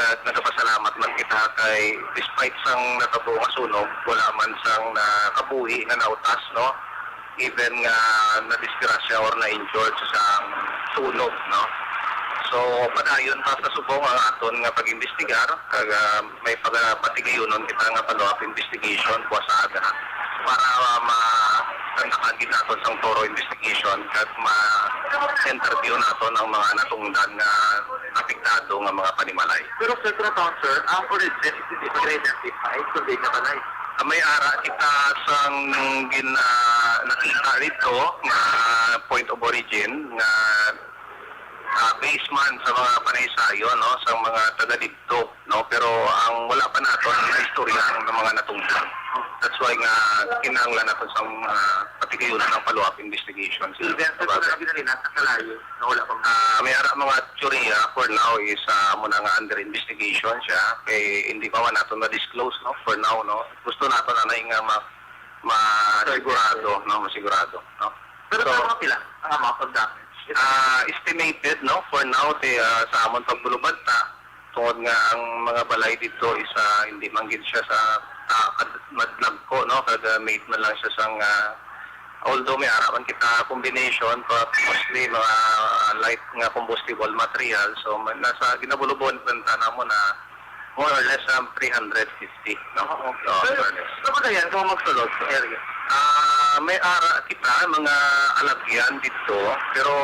Kag nagkapasalamat man kita kay despite sang natabo nga sunog, wala man sang nakabuhi nga nautas, no. Even nga na-disgrasya or na-injured sa sunog, no. So padayon pa sa subong ang aton nga pag-imbestigar, kag may patigayonon kita nga follow-up investigation buwasada para matandakan gid naton sang thorough investigation kag ma-interview naton ang mga natungdan nga apektado nga mga panimalay. Pero sir, sir, ang origin is hindi pa identify kung di na balay. May ara kita sang nakita rito nga point of origin nga basement sa mga panaysayo, no, sa mga taga dito, no, pero ang wala pa nato ang istorya ng mga natungdan. That's why nga kinahanglan nato sa patigayunan ng follow-up investigation. May ara mga teorya for now is muna nga under investigation siya, kay hindi pa man nato na-disclose, no, for now, no. Gusto nato na nga masigurado, no, masigurado, no. Pero so, mga pila ang amount of damage? Estimated, no, for now sa amon pagbulubad tungod nga ang mga balay dito is hindi manggid siya sa madlagko, no, kada made man lang siya sang although may araman kita combination but mostly mga light nga combustible material, so nasa ginabulubon banta namo na more or less 350, no. So ba yan kung magsulod sa area? May ara kita mga alagyan dito, pero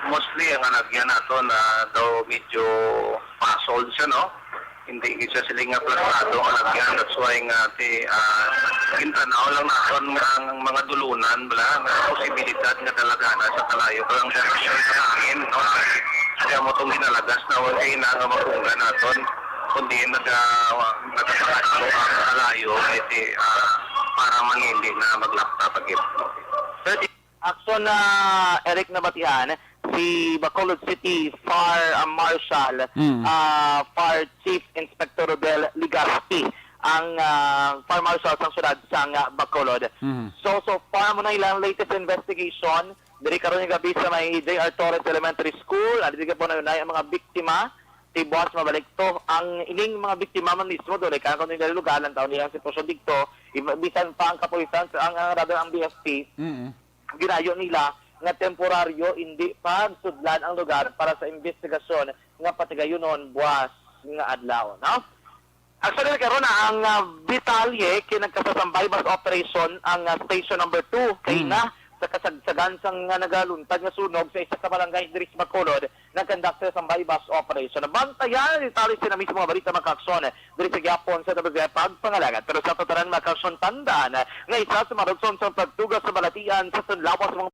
mostly ang alagyan nato na daw medyo pasold siya, no. Hindi siya sila nga plasado alagyan. That's why nga gintanaw lang naton nga ang mga dulunan bala nga posibilidad nga talaga na sa kalayo kung ang direction sa hangin, no. kaya mo itong ginalagas na wala na nga mapunggan naton kundi nagkakasakasyo ang kalayo para man hindi na maglapta pagit. Sir, action na Eric Nabatian, si Bacolod City Fire Marshal, Fire Chief Inspector Rodel Ligaspi, ang Fire Marshal sa syudad sa Bacolod. So far mo na ilang latest investigation, diri karon yung gabi sa may J.R. Torres Elementary School, diri ka po na yun ang mga biktima, si Boss mabalik to, ang ining mga biktima man mismo doon, kaya kung nilalugalan taon nilang sitwasyon dito, bisan pa ang kapulisan, rather ang BFP, ginayo nila nga temporaryo hindi pagsudlan ang lugar para sa investigasyon nga patigayonon buwas nga adlaw, no? Actually, karon na ang Vitalye kinagkasasambay bus operation ang station number 2 kay na sa kasagsagan sang nga nagaluntad nga sunog sa isa ka barangay diri sa Bacolod nagkandak sa sambay bus operation. Bantayan detalye sila mismo mga balita makaaksyon diri sa Gyapon sa Tabagay pagpangalagan. Pero sa tataran makaaksyon tandaan nga isa sa maragson sa pagtugas sa balatian sa sunlawas mga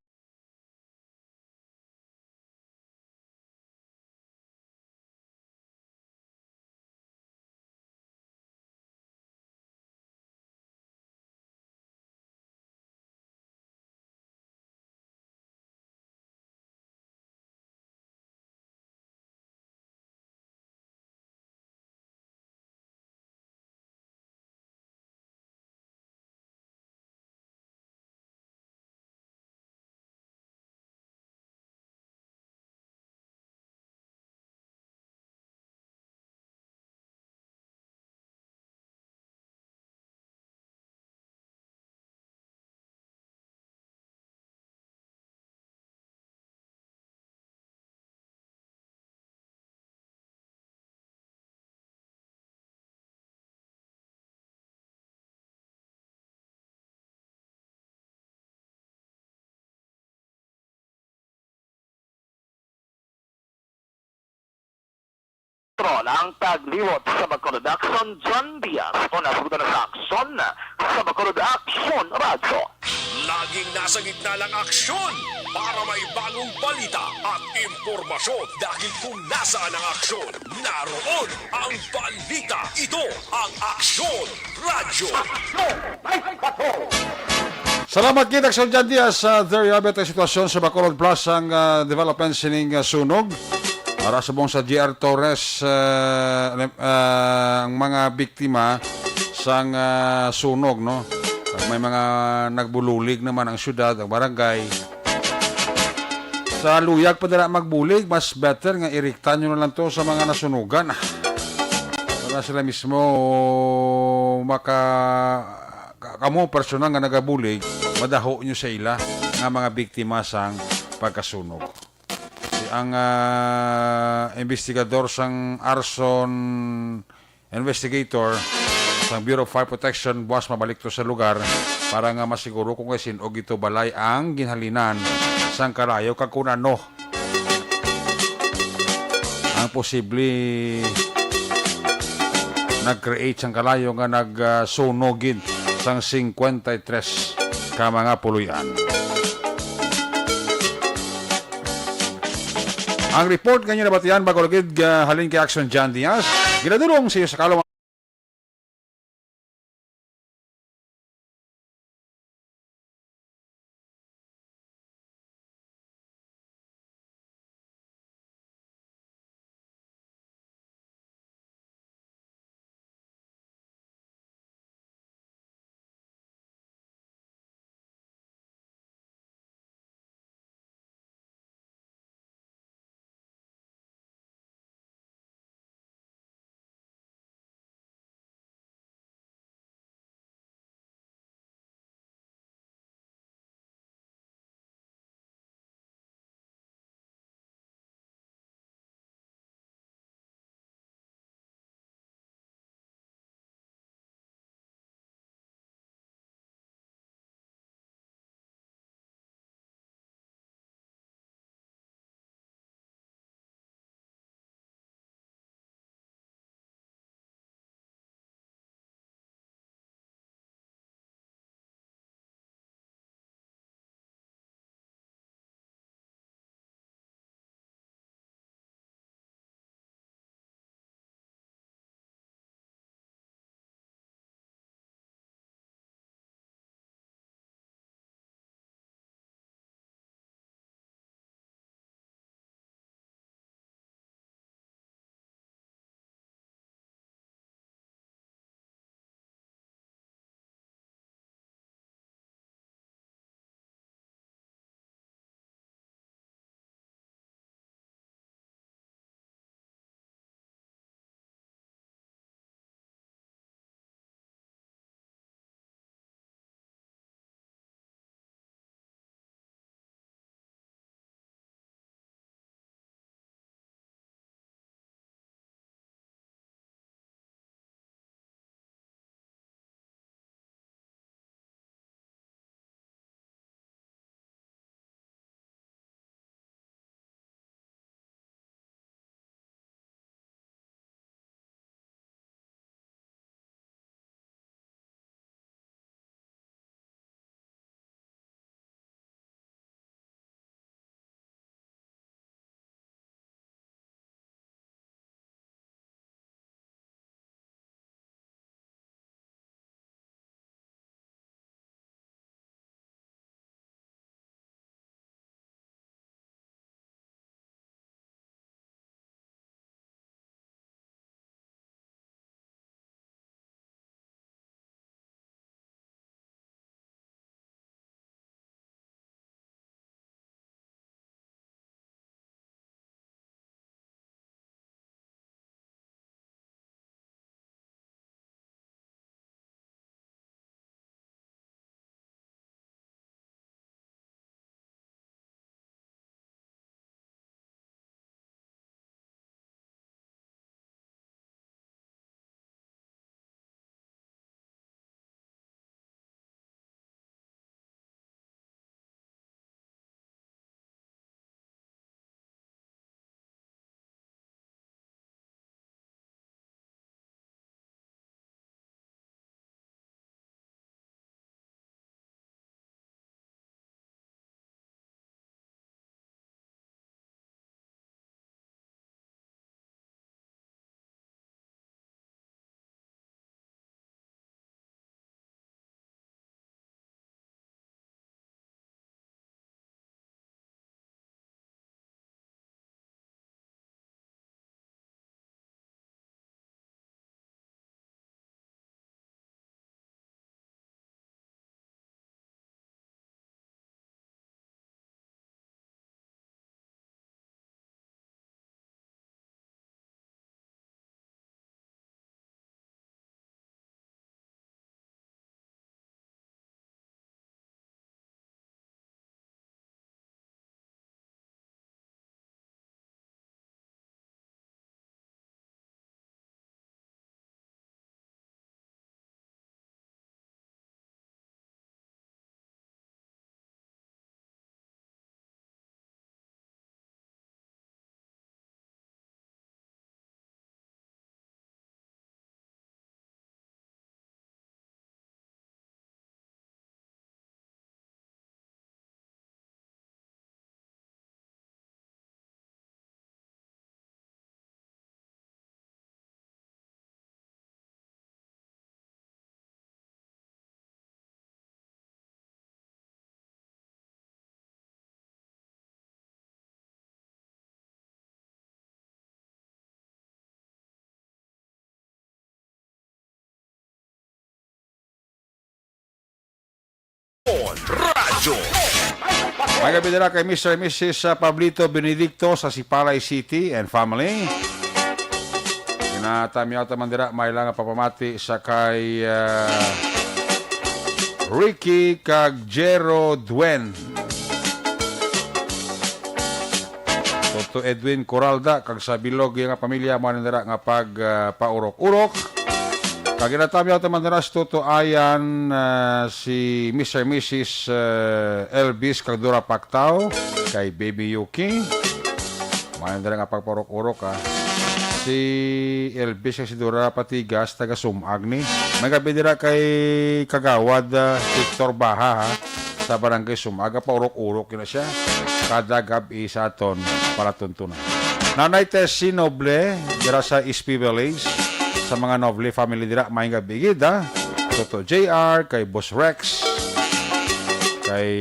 ang tagliwot sa Bacolod Action, John Diaz, o nasugutan na sa aksyon sa Bacolod Action Radyo. Laging nasa gitna ng aksyon para may bagong balita at impormasyon dahil kung nasaan ang aksyon, naroon ang balita. Ito ang Aksyon Radyo. Salamat kita sa John Diaz sa very habit ang sitwasyon sa Bacolod Plus ang development sining sunog. Para sa buong sa J.R. Torres, ang mga biktima sa sunog, no? May mga nagbululig naman ang syudad, ang barangay. Sa luyag pa na magbulig, mas better nga iriktan nyo na lang to sa mga nasunugan. Para sila mismo kamo personal nga nagabulig, madaho nyo sa ila nga mga biktima sang pagkasunog. Ang investigador sang arson investigator sang Bureau of Fire Protection buwas mabalik to sa lugar para nga masiguro kung kasi og ito balay ang ginhalinan sang kalayo kag kun ano ang posible nag-create sang kalayo nga nagsunogid sang 53 ka mga puluyan. Ang report ganyan na batian bago lagid halin kay Action John Diaz. Ginadulong sa iyo sa kalawang Aksyon Radyo. May gabi nila kay Mr. and Mrs. Pablito Benedicto sa Sipalay City and family. Tinatamiyaw taman dira may lang papamati sa kay Ricky Cagjero Duen. Toto Edwin Coralda kag sa bilog nga pamilya mo nila nga pag paurok-urok. Kag ginatamiyaw taman dira sa Toto Ayan si Mr. and Mrs. Elvis Cagdura Pactao kay Baby Yuki. Mayan dira nga pagpaurok-urok ha. Si Elvis si Dura Patigas taga Sumagni. May gabi dira kay Kagawad Victor Baha ha, sa barangay Sumaga paurok-urok na siya. Kada gabi sa aton para tuntunan. Nanay Tessie Noble dira sa SP Village sa mga Noble family dira may gabi gida. Toto JR kay Boss Rex kay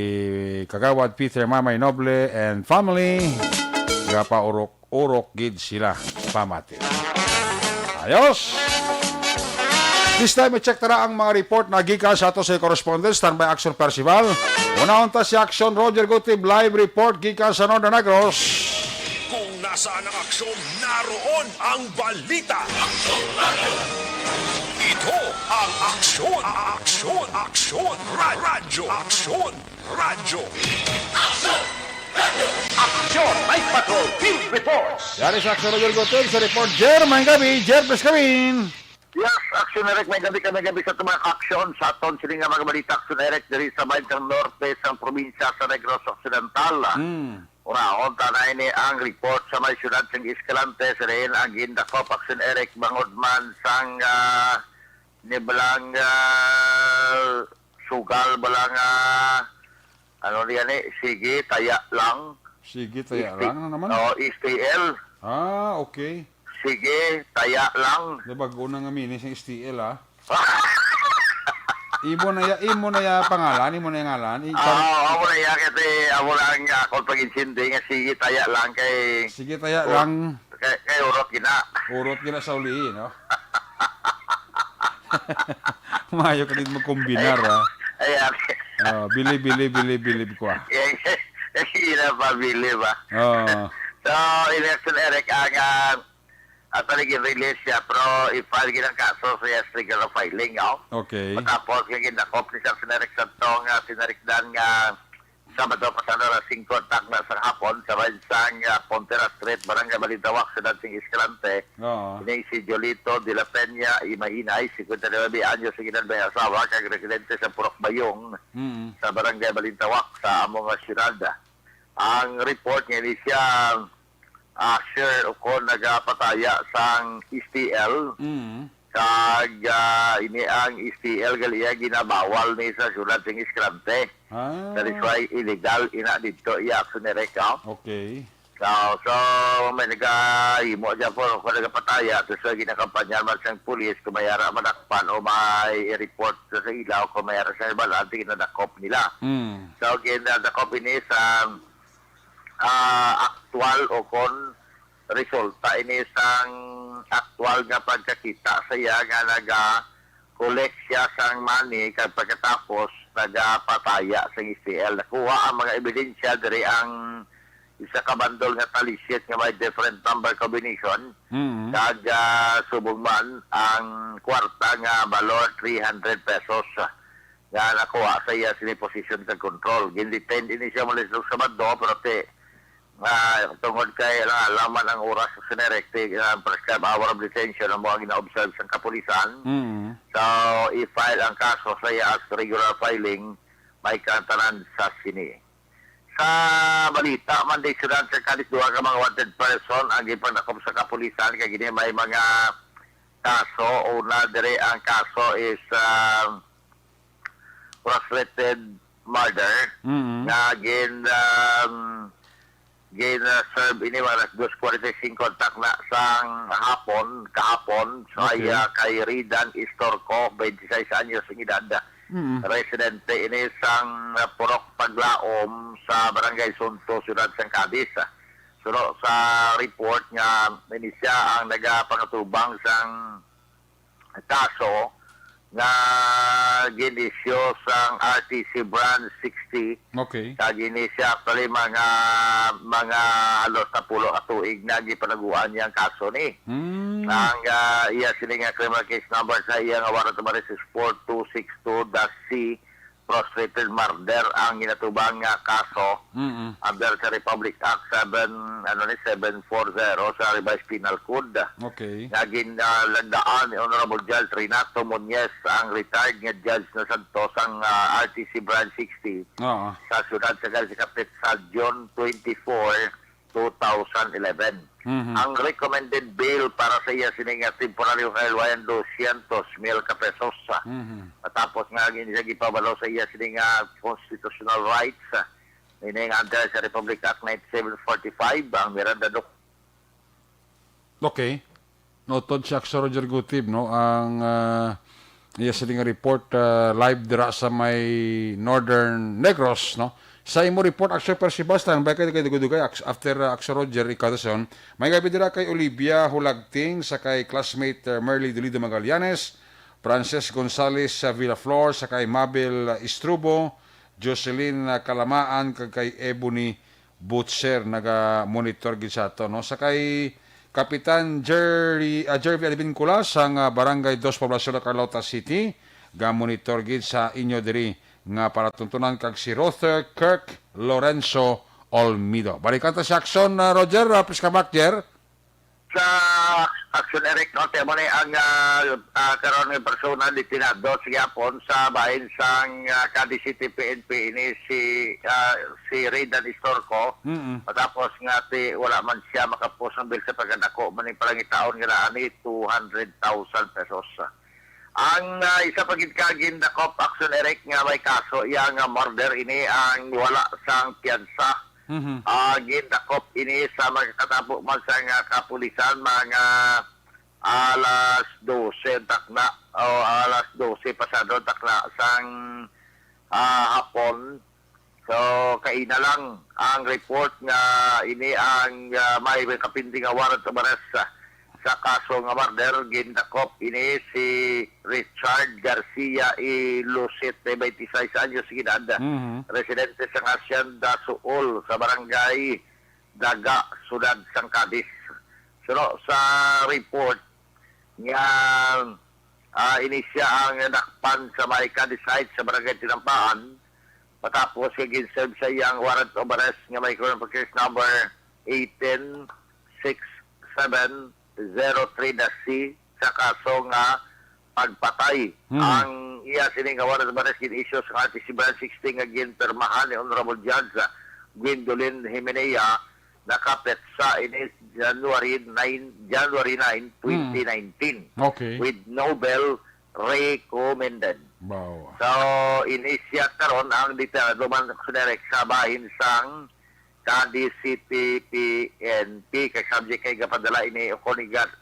Kagawad Peter Mamay Noble and family. Gapa urok gid sila pamati. Ayos! This time, i-check tara ang mga report na gikan sa ato sa correspondent Standby Action Percival. Unahon ta si Action Roger Gutib live report gikan sa Northern Negros. Kung nasaan ang aksyon, naroon ang balita. Ito ang aksyon, radyo, aksyon, radyo. Aksyon, Night Patrol, Field Reports. Yari sa Action Roger Gutib sa report. Jer, may gabi. Jer, please come in. Yes, Action Eric, may gabi sa mga aksyon sa aton sila nga mga balita Action Eric diri sa Baydang Norte sa probinsya sa Negros Occidental. Unahon tanay ni ang report sa may syudad sa Escalante sa rin ang gindakop Action Eric bangod man sang nibalang sugal balang ano riyan sige taya lang. Sige, taya lang na naman. STL. Okay. Sige, taya lang. Diba, unang nga minis ng STL, ha? Imo na ya pangalan, imo na yung ngalan. Amo na ya, kasi amo lang ako pag-insindi nga sige, taya lang kay... Sige, taya lang. Kay urot gina. Urot gina sa uliin, no? Mayo ka din magkombinar, ha? Ayan. Bilib ko, ha? Ina pa, bilib, ha? So, election Eric, ang... at taligin release siya, pero i-file ginang kaso sa legal filing, Okay. Matapos yung ginakop ni Sir Sinerik Santong, sinarikdan nga Sabado pasado na 5 tak na sa hapon sa bansang Pontera Street, Barangay Balintawak, sa dating Escalante. Ini si Jolito de la Peña Imahinay, 59 anyos sa ginanbay asawa, kag residente sa Purok Bayong, sa Barangay Balintawak, sa among syudad. Ang report niya ni siya sure ko nagapataya sang STL kag ini ang STL galiya ginabawal ni sa syudad ng Escalante. That is why illegal ina dito i-action ni Reka. Okay. So may nagahimo dyan po kung nagapataya to sa ginakampanya man siyang pulis kung mayara manakpan o may report sa ilaw kung mayara sa ibalan ginadakop nila. So ginadakop ini sa aktual o kon resulta ini sang aktual nga pagkakita sa iya nga naga-collect siya sang money kag pagkatapos nagapataya sa STL. Nakuha ang mga ebidensya diri ang isa ka bandol nga talisit nga may different number combination kag subong man ang kwarta nga valor 300 pesos nga nakuha sa iya sini position sa control. Gindepend ini siya muli sa Sabado pero tungod kay laman ang oras sa sinerekte prescribe hour of detention ang mga gina-observe sa kapulisan. So, i-file ang kaso sa iya as regular filing may kantanan sa sini. Sa balita, Monday syudad sa Cadiz, duha ka mga wanted person ang ipagdakop sa kapulisan kay gini may mga kaso. Una dire ang kaso is frustrated murder na serve ini maras 2:45 kontak na sang kahapon sa kay Ridan Istorco 26 anyos ng edad. Residente ini sang Purok Paglaom sa Barangay Sunto, Ciudad San Cadiz. Suno sa report nga inisya ang nagapangutubang sang kaso nga ginisyo sang RTC Brand 60. Okay. Kag siya actually mga halos na pulo ka tuig na gipanaguan niyang kaso ni. Ang iya sila nga criminal case number sa iya nga warrant of arrest is 4262-C, prostrated murder ang ginatubang nga kaso under sa Republic Act 740 sa Revised Penal Code. Okay. Naging landaan ni Honorable Judge Renato Muñez ang retired nga judge na Santos ang RTC Branch 60 Oo. sa siyudad sa Kapit sa June 24, 2011. Ang recommended bail para sa iya sining temporary kailwayan 200,000 ka pesos. Tapos nga siya gipabalo sa iya sining constitutional rights. Ini nga under sa Republic Act 9745 ang Miranda Doc. Okay. Notod si Axel Roger Gutib, no? Ang iya sining report live dira sa may Northern Negros, no? Sa imo report, Axel Persibastan, ba kay dugay after Axel Roger Icadason, may gabi dira kay Olivia Hulagting sa kay classmate Merly Dolido Magallanes, Frances Gonzales sa Villaflor, sa kay Mabel Istrubo, Jocelyn Kalamaan, kag kay Ebony Butcher, naga-monitor gid sa ato, no? Sa kay Kapitan Jerry Alvin Culas ang Barangay 2 Poblacion Carlota City, ga-monitor gid sa inyo diri nga para tuntunan kag si Rother Kirk Lorenzo Olmido. Balikan ta si Action, Roger, please come back, Jer. Sa Action Eric, no, temo ni ang karon ng persona litinado sa Yapon sa bahin sang Cadiz City PNP ini si Raydan Istorco. Tapos nga wala man siya makapos ng bill sa pagkadako man palang itaon nga ani 200,000 pesos. Ang isa pagid kagin dakop Action Eric nga may kaso iya nga murder ini ang wala sang piyansa. Gindakop ini sa magkatabo man sa nga kapulisan mga alas 12 takna o alas 12 pasado takna sang hapon. So kaina lang ang report nga ini ang may kapindi nga warrant of arrest sa kaso nga murder. Gindakop ini si Richard Garcia Lucet, 26 anyos gidad, residente sa Hacienda Suol sa barangay Daga, Sudad sang Cadiz. So sa report nga inisya ang nakpan sa may Cadiz site sa barangay Tinampaan, matapos giserve sa iyang warrant of arrest nga may criminal case number 1867003-C sa kaso nga pagpatay. Ang iya sining warrant of arrest issue sa RTC Branch 60 nga ginpermahan ni Honorable Judge Gwendolyn Jimenea nakapit sa January 9, 2019 Okay. with Nobel recommended. Wow. So, inisya karon ang detallado man sa bahin sang Cadiz City PNP kay subject kay gapadala ini o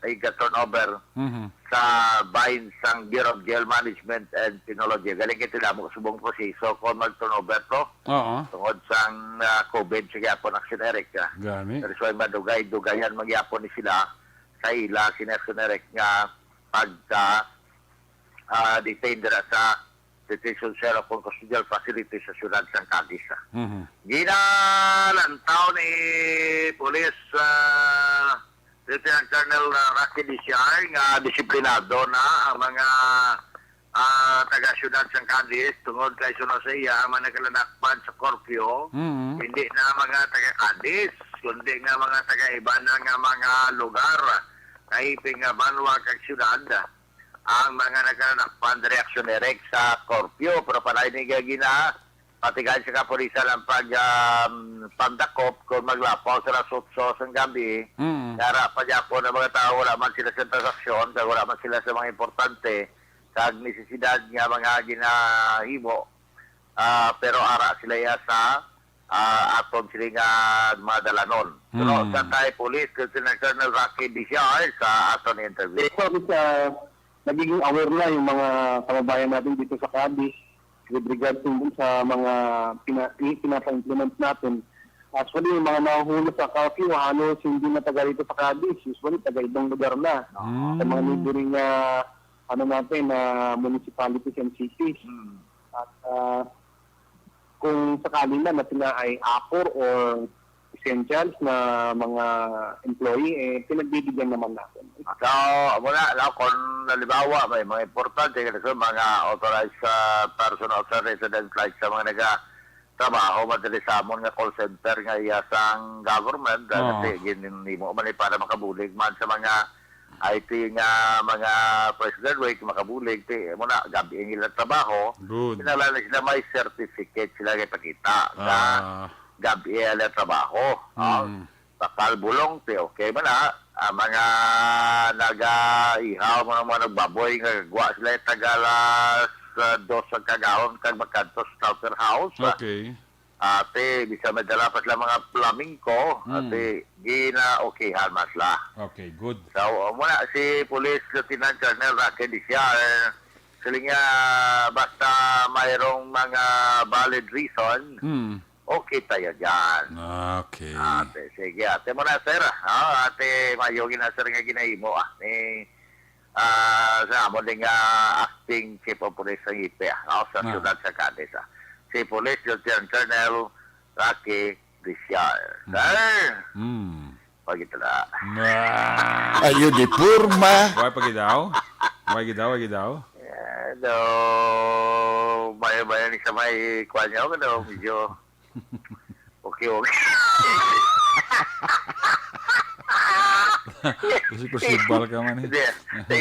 ay turnover sa bahin sang Bureau of Jail Management and Penology. Galing ito mo subong proseso kung mag-turnover to. Oo. Tungod sang COVID sa gyapon Action Eric. Gani. Pero so dugayan magyapon ni sila sa ila si Action Eric nga pagka detained dira sa detention cell of custodial facility sa siyudad sang Cadiz. Ginalantaw ni Police Lieutenant Colonel Rocky Diciar nga disiplinado na ang mga taga-siyudad sang Cadiz tungod kay suno sa iya ang mga nagkalanakpan sa curfew. Hindi na mga taga-Cadiz, kundi nga mga taga-iba na nga mga lugar kahit nga banwa kag siyudad ang mga nagkanakpan reaction direct sa curfew. Pero palay ni gagina patigan sa kapulisan ang pagdakop kung maglapaw sa rasutso sa gabi. Kara pa po ng mga tao wala man sila sa transaksyon, wala man sila sa mga importante sa necesidad nga mga ginahimo. Pero ara sila ya sa aton sila nga madalanon. So sa tayo police, Lieutenant Colonel Rocky Diciar sa aton interview. Nagiging aware na yung mga kababayan natin dito sa Cadiz with regards sa mga pinapa-implement natin. Actually, yung mga nahuhulog sa curfew, halos hindi na taga rito sa Cadiz. Usually, taga ibang lugar na. Sa mga neighboring natin na municipalities and cities. At kung sakali na sila ay APOR or essentials na mga employee, pinagbibigyan naman natin. So, muna, kung nalibawa, may mga importante kasi mga authorized personnel sa resident flight sa mga trabaho, madali sa amon nga call center nga iyasang government, kasi hindi mo man para makabulig man sa mga IT nga mga president wait makabulig muna gabi ang ilang trabaho. Kinalala sila may certificate sila nga ipakita sa gabi ang trabaho. Takal bulong okay man mga nag-ihaw mga nagbaboy nga gwa sila tagalas dos ang kagawon kag magkantos slaughterhouse. Okay. Ate, bisa madala pa sila mga plumbing ko. Ate, gina-okayhan mas la. Okay, good. So, muna si Police Lieutenant Colonel Raquel Diciar, sila nga basta mayroong mga valid reason, okay tayo dyan. Okay. Ate, sige. Ate, muna sir. Ate, mayogin na sir nga ginahimo. Sa amon din nga acting chief of police ng IPE sa siyudad sa Cadiz. Si Police Lieutenant Colonel Rocky Diciar. Sir! Pagito na. Ayun, di purma. Why pagidaw? Why gidaw? Bayan-bayan ni sa may kwan niya ako medyo okay. Kasi kusibal ka man eh. Hindi.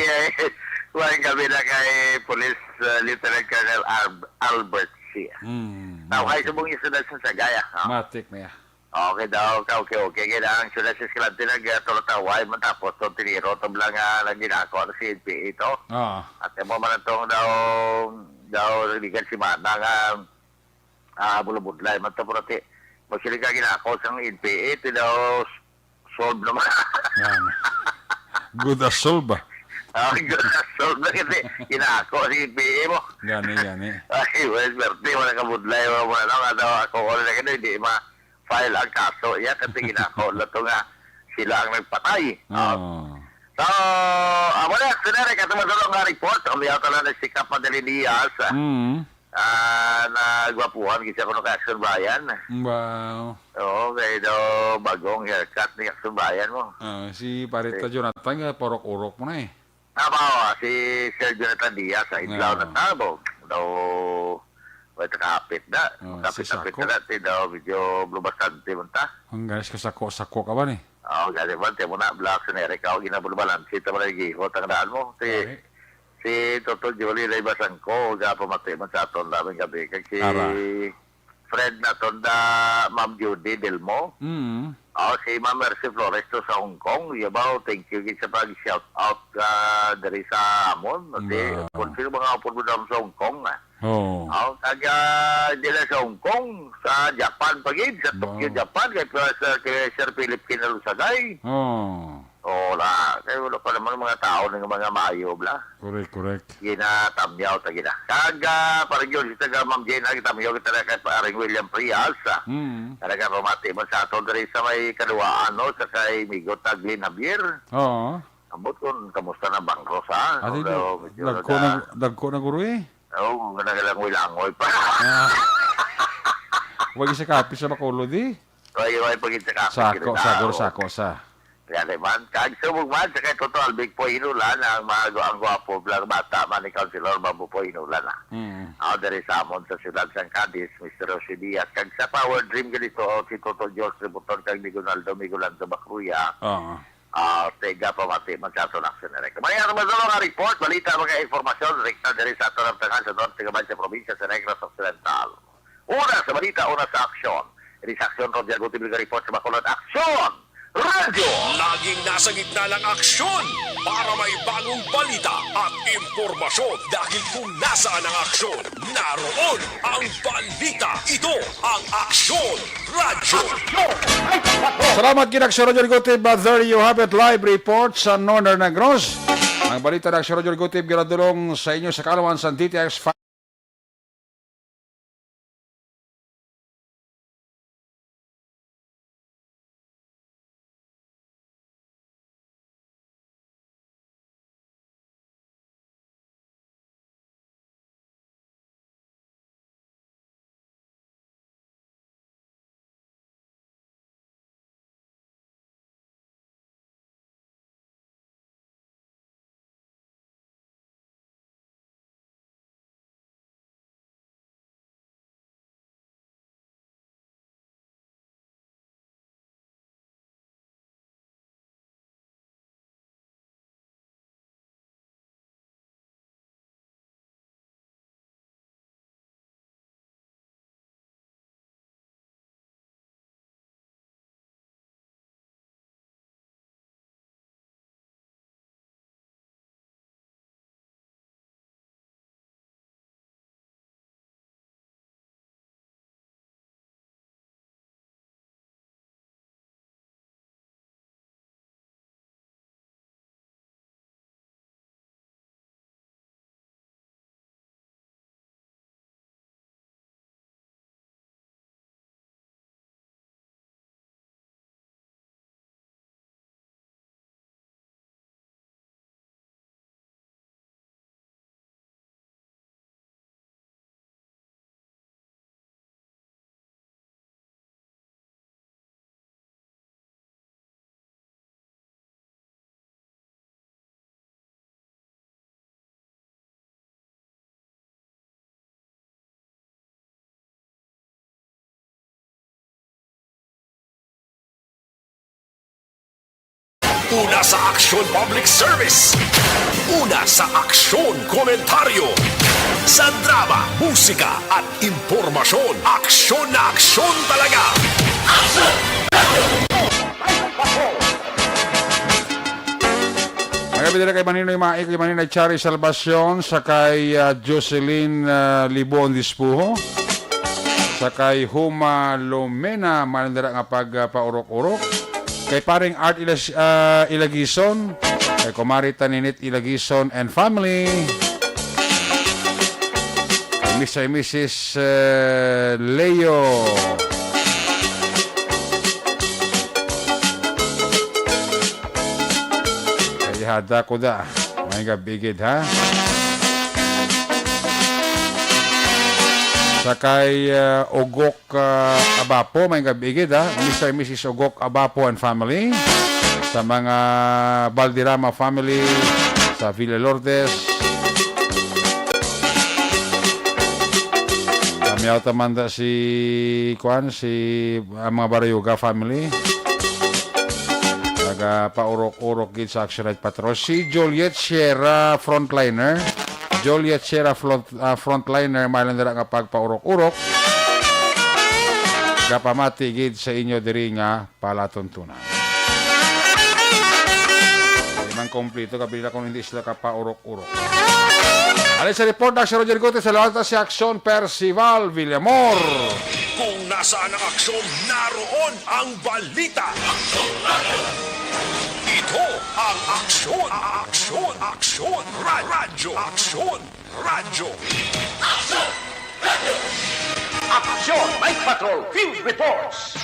Kuhaan kami na kay Police Lieutenant Colonel Albert C. Ay subong yung sunod sa Sagaya. Matik na ya. Okay daw, okay. Kaya ang sunod sa Escalante nag-tulotaway man tapos itong tiniro ito lang lang ginako sa CNPA ito. At mo man itong daw ligan si Mana nga bulabudlay man ito pero magsili ka ginako sa NPA ito daw solve naman. Good as solve ba? Good as solve na kasi ginako si NPA mo. Gani. Ay, swerte mo na kabudlay mo na nga daw ako na kasi hindi ma-file ang kaso. Yan kasi ginako na ito nga sila ang nagpatay. So, amo na, sinari ka tumatulong nga report. Umiyaw talaga na si Kapadali Diaz. Nagwapuhan kasi ako ng Action Bayan. Wow. Okay daw, bagong haircut ni Action Bayan mo. Si Parita Jonathan nga porok-urok mo na eh. Si Sir Jonathan Diaz sa Idlaw na Tabo. Daw, may takapit na. Si Kapit Sako. na natin daw, medyo blubastante mo ta. Ang ganas ka sako ka ba ni? Gani ba, mo na, Black Suneric ako, ginabulbalan. Sita mo na gihot ang daan mo. Si Toto Jolie na ibasan ko, pamati man sa aton namin gabi. Kasi Fred na to da Ma'am Judy Delmo. Si Ma'am Mercy Flores to sa Hong Kong. Yabaw, thank you sa pag-shout out dari sa Amon. Kung sino mga upon mo sa Hong Kong. Taga dila sa Hong Kong, sa Japan pagid, sa Tokyo, Japan, kay Sir Philip Kinalusagay. Kaya wala pa naman mga tao ng mga maayo, bla. Correct. Ginatamyaw, tagina. Parang yun, taga Ma'am Jane, gitamyaw kita na kay paring William Prias. Talaga pamati mo sa ato dari sa may kaluwaan, sa kay Migo Taglin Javier. Ambot kung kamusta na bangko sa? Dagko na guru eh. Oo, ganagalang wilangoy pa. Huwag isa kapis sa Bacolod eh. Huwag pag-isa kapis. Sako sa. Kaya naman, kagsubog man, sa kay Toto Albic po inulan, ang gwapo blang bata, man ni Councilor Babu po inulan. Ako dari sa amon sa siyudad San Cadiz, Mr. Jose Diaz. Kag sa Power Dream ganito, si Toto George Ributon, kag Migolando Bacruya. Tega pamati man sa aton action na record. Mayroon mazulong nga report, balita mga informasyon, rekta dari sa aton ang tangan sa Norte Gaban sa probinsya sa Negros Occidental. Una sa balita, una sa aksyon. Ini sa aksyon, Roger Guti Bilga Report sa Bacolod. Aksyon! Radyo! Laging nasa gitna ng aksyon para may bagong balita at impormasyon. Dahil kung nasaan ang aksyon, naroon ang balita. Ito ang Aksyon Radyo. Salamat kinaksyon Roger Gutib. There you have it, live report sa Northern Negros. Ang balita ng Aksyon Roger Gutib, ginadulong sa inyo sa Kalawan San TTX Una sa Aksyon Public Service. Una sa Aksyon Komentaryo. Sa drama, musika at impormasyon, aksyon na aksyon talaga. Magabi din kay Maninoy Mai, kay Maninoy Chari Salvacion, sa kay Jocelyn Libon Dispuho, sa kay Huma Lomena, manandara nga pagpaurok-urok, kay paring Art Ilagison, kay Kumari Taninit Ilagison and family, kay Mr. and Mrs. Leo, kay Hada Kuda, may gabigid ha, sa kay Ogok Abapo, may gabigid ha, Mr. and Mrs. Ogok Abapo and family, sa mga Valderrama family, sa Villa Lourdes, kami tamanda si ang mga Barayuga family, nagapaurok-urok gid sa Action Right Patrol, si Juliet Sierra frontliner, frontliner, malandara nga pagpaurok-urok, kapamati gid sa inyo diri nga palatuntunan. Limang kompleto kabila kung hindi sila kapaurok-urok. Alin sa report na si Roger Gute sa lawata si Aksyon Percival Villamor. Kung nasaan ang aksyon, naroon ang balita. Ito ang aksyon, radyo, Aksyon, Night Patrol, Field Reports.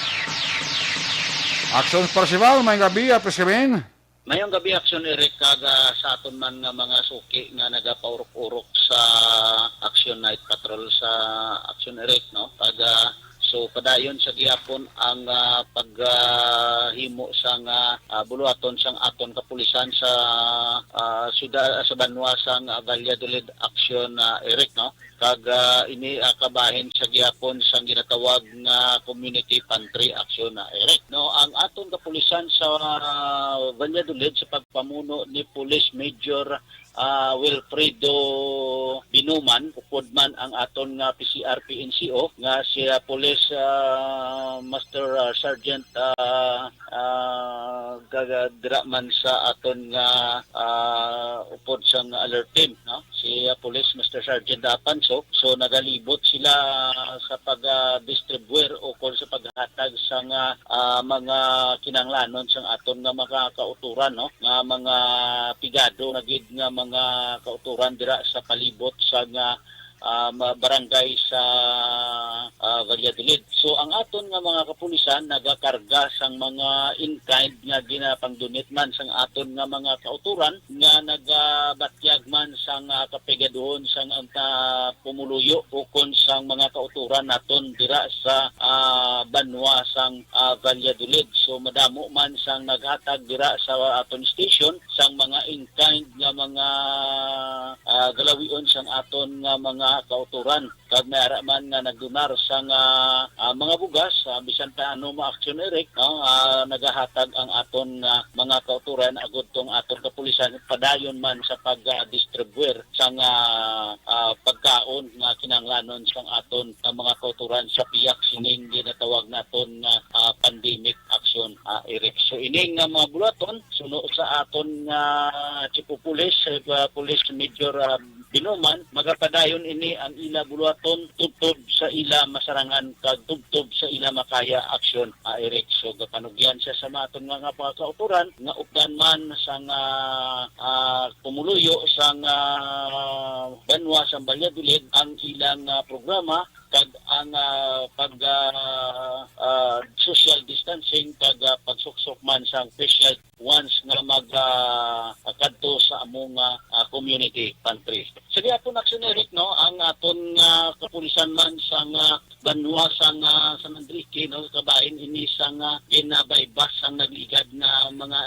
Aksyon Percival, may gabi, Apiskamin. Mayong gabi, Aksyon Eric, kaga sa aton man nga mga suki nga nagapaurok-urok sa Action Night Patrol sa Action Eric, no? Kaga so padayon sa gihapon ang paghimo sa buluaton sang aton kapulisan sa syudad sa Banwa sang Valladolid Action Eric, no? Kaga ini kabahin sa gihapon sang ginatawag nga Community Pantry Action Eric, no? Ang aton kapulisan sa Valladolid sa pagpamuno ni Police Major Wilfredo Binuman, ukod man ang aton nga PCRP-NCO nga si Police Master Sergeant gagadraman sa aton nga upod sang alert team, no? Si Police Master Sergeant Panso. So nagalibot sila sa pag-distribuer o kung sa paghatag sa mga kinanglanon sa aton nga mga kauturan, no? Nga mga pigado na gid nga mga kauturan dira sa palibot sa barangay sa Valladolid. So ang aton nga mga kapulisan nagakarga sang mga in-kind nga ginapangdunit man sang aton nga mga kauturan nga nagabatyag man sang kapigaduhon sang pumuluyo ukon sang mga kauturan naton dira sa Banwa sang Valladolid. So madamo man sang naghatag dira sa aton station sang mga in-kind nga mga galawion sang aton nga mga kauturan. Kag may man nga nagdunar sa mga bugas, bisan pa ano mo Action Eric, no? Nagahatag ang aton mga kauturan agud tong aton kapulisan padayon man sa pag-distribuer sa pagkaon nga kinanglanon sang aton mga kauturan sa piyak sining ginatawag naton pandemic action Eric. So ining mga bulaton suno sa aton Chief of Police, Police Major Binuman, magapadayon ini ang ila buluaton tubtob sa ila masarangan kag tubtob sa ila makaya aksyon Eric. So gapanugyan siya sa maton nga kauturan nga updan man sa pumuluyo sa Banwa sa Valladolid ang ilang programa kag ang social distancing kag pagsuksok man sang special once nga kadto sa among community pantry. Sa aton Action Eric, no, ang aton kapulisan man sang Banwa sang San Enrique, no, kabahin ini sang kinabaybas sang nagligad na mga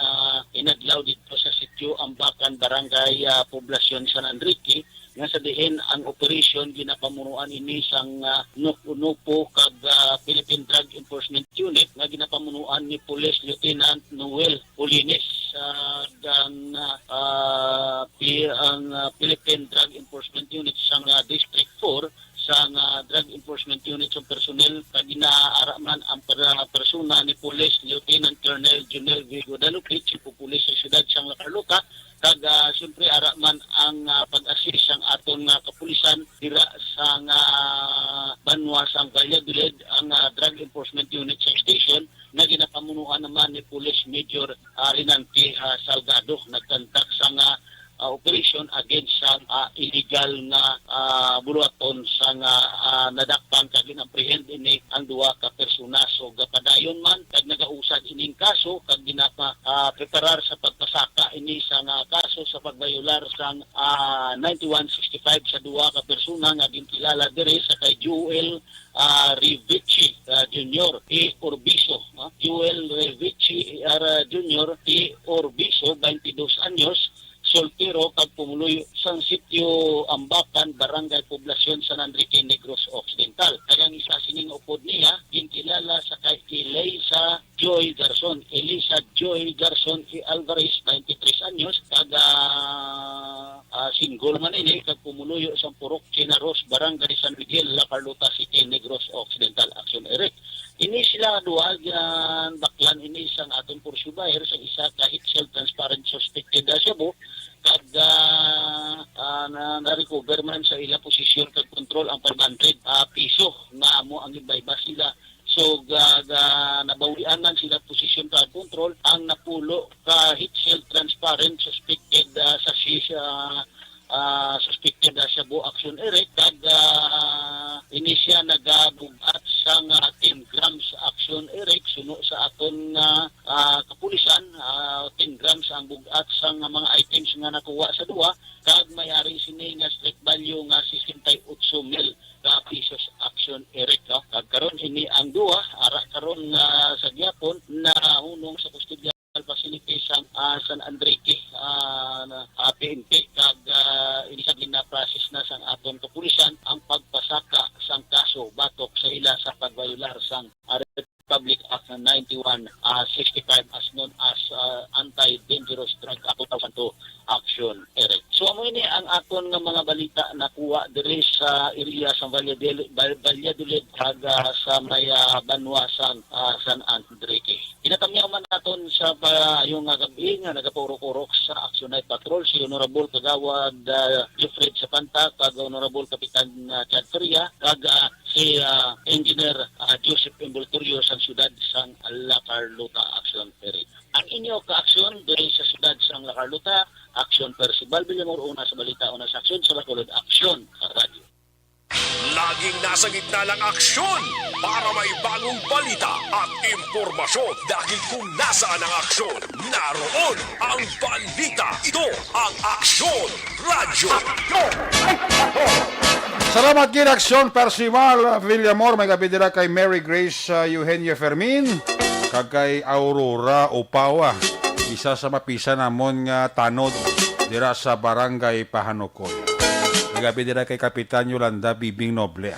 inadlaw dito sa sitio Ambakan Barangay Poblasyon San Enrique nga sa diin ang operation ginapamunuan ini sang Nupo kag Philippine Drug Enforcement Unit nga ginapamunuan ni Police Lieutenant Noel Polines Lieutenant Colonel Junel V. Guadalupe, Chief of Police sa siyudad sang Lacarloca, kag siyempre ara man ang pag-assist sang aton kapulisan dira sa Banwa sang Valladolid, ang Drug Enforcement Unit sa station na ginapamunuan naman ni Police Major Rinante Salgado. Nagkantak sang operation against sa illegal na buluaton sa nadakpan kag ginapprehend ini ang duwa ka persona. So gapadayon man kag nagausad ining kaso kag preparar sa pagpasaka ini sa kaso sa pagbayular sa 9165 sa duwa ka persona nga ginkilala diri sa kay Joel Rivici Jr. E. Orbiso. Joel Rivici Jr. E. Orbiso, 22 anyos, soltero kag pumuloy sang sitio Ambakan, Barangay Poblasyon, San Enrique, Negros Occidental. Kag ang isa sining upod niya ginkilala sa kay Elisa Joy Garzon. Elisa Joy Garzon E. Alvarez, 23 anyos, kag single man ini kag pumuloy sa Purok Chinaros, Barangay San Miguel, La Carlota City, Negros Occidental. Action Eric. Ini sila duwag baklan ini sang aton pursubayer sa isa ka Excel transparent suspected Shabu kag na-recover man sa ila posisyon kag control ang 500 piso na amo ang ibayba sila. So nabawian man sila posisyon kag control ang napulo ka Excel transparent suspected suspected Shabu Action Eric kag ini siya nagabugat sang 10 grams Action Eric suno sa aton kapulisan. 10 grams ang bugat sang mga items nga nakuha sa duwa kag mayari sini nga street value nga 68,000 pesos Action Eric. Kag karon ini ang duwa ara karon sa gyapon na unong sa custodial facility sa San Enrique PNP kag inisag na process na sang aton kapulisan ang pagpasaka sang kaso batok sa ila sa pagbayular sang Republic Act 9165 as known as Anti-Dangerous Drug Act 2002 Action Eric. So amo ini ang aton nga mga balita nakuha diri sa area sa Valladolid kag sa may Banwa sang San Enrique. Inatamyaw man naton sa yung gabi nga nagapurok-urok sa Action Night Patrol si Honorable Kagawad Jeffred Sapanta kag Honorable Kapitan Chad Feria kag si Engineer Joseph Embultorio sa siyudad sang La Carlota. Action Eric. Ang inyo ka-aksyon diri sa siyudad sang La Carlota, Action Percival Villamor, una sa balita, una sa aksyon sa Bacolod, Action Radio. Laging nasa gitna ng aksyon para may bagong balita at impormasyon dahil kung nasaan ang aksyon, naroon ang balita. Ito ang Aksyon Radio. Salamat gid Aksyon Percival Villamor. May gabi dira kay Mary Grace Eugenio Fermin kag kay Aurora Opawa. Isa sa mapisa namon nga tanod dira sa Barangay Pahanokol. May gabi dira kay Kapitan Yolanda Bibing Noble.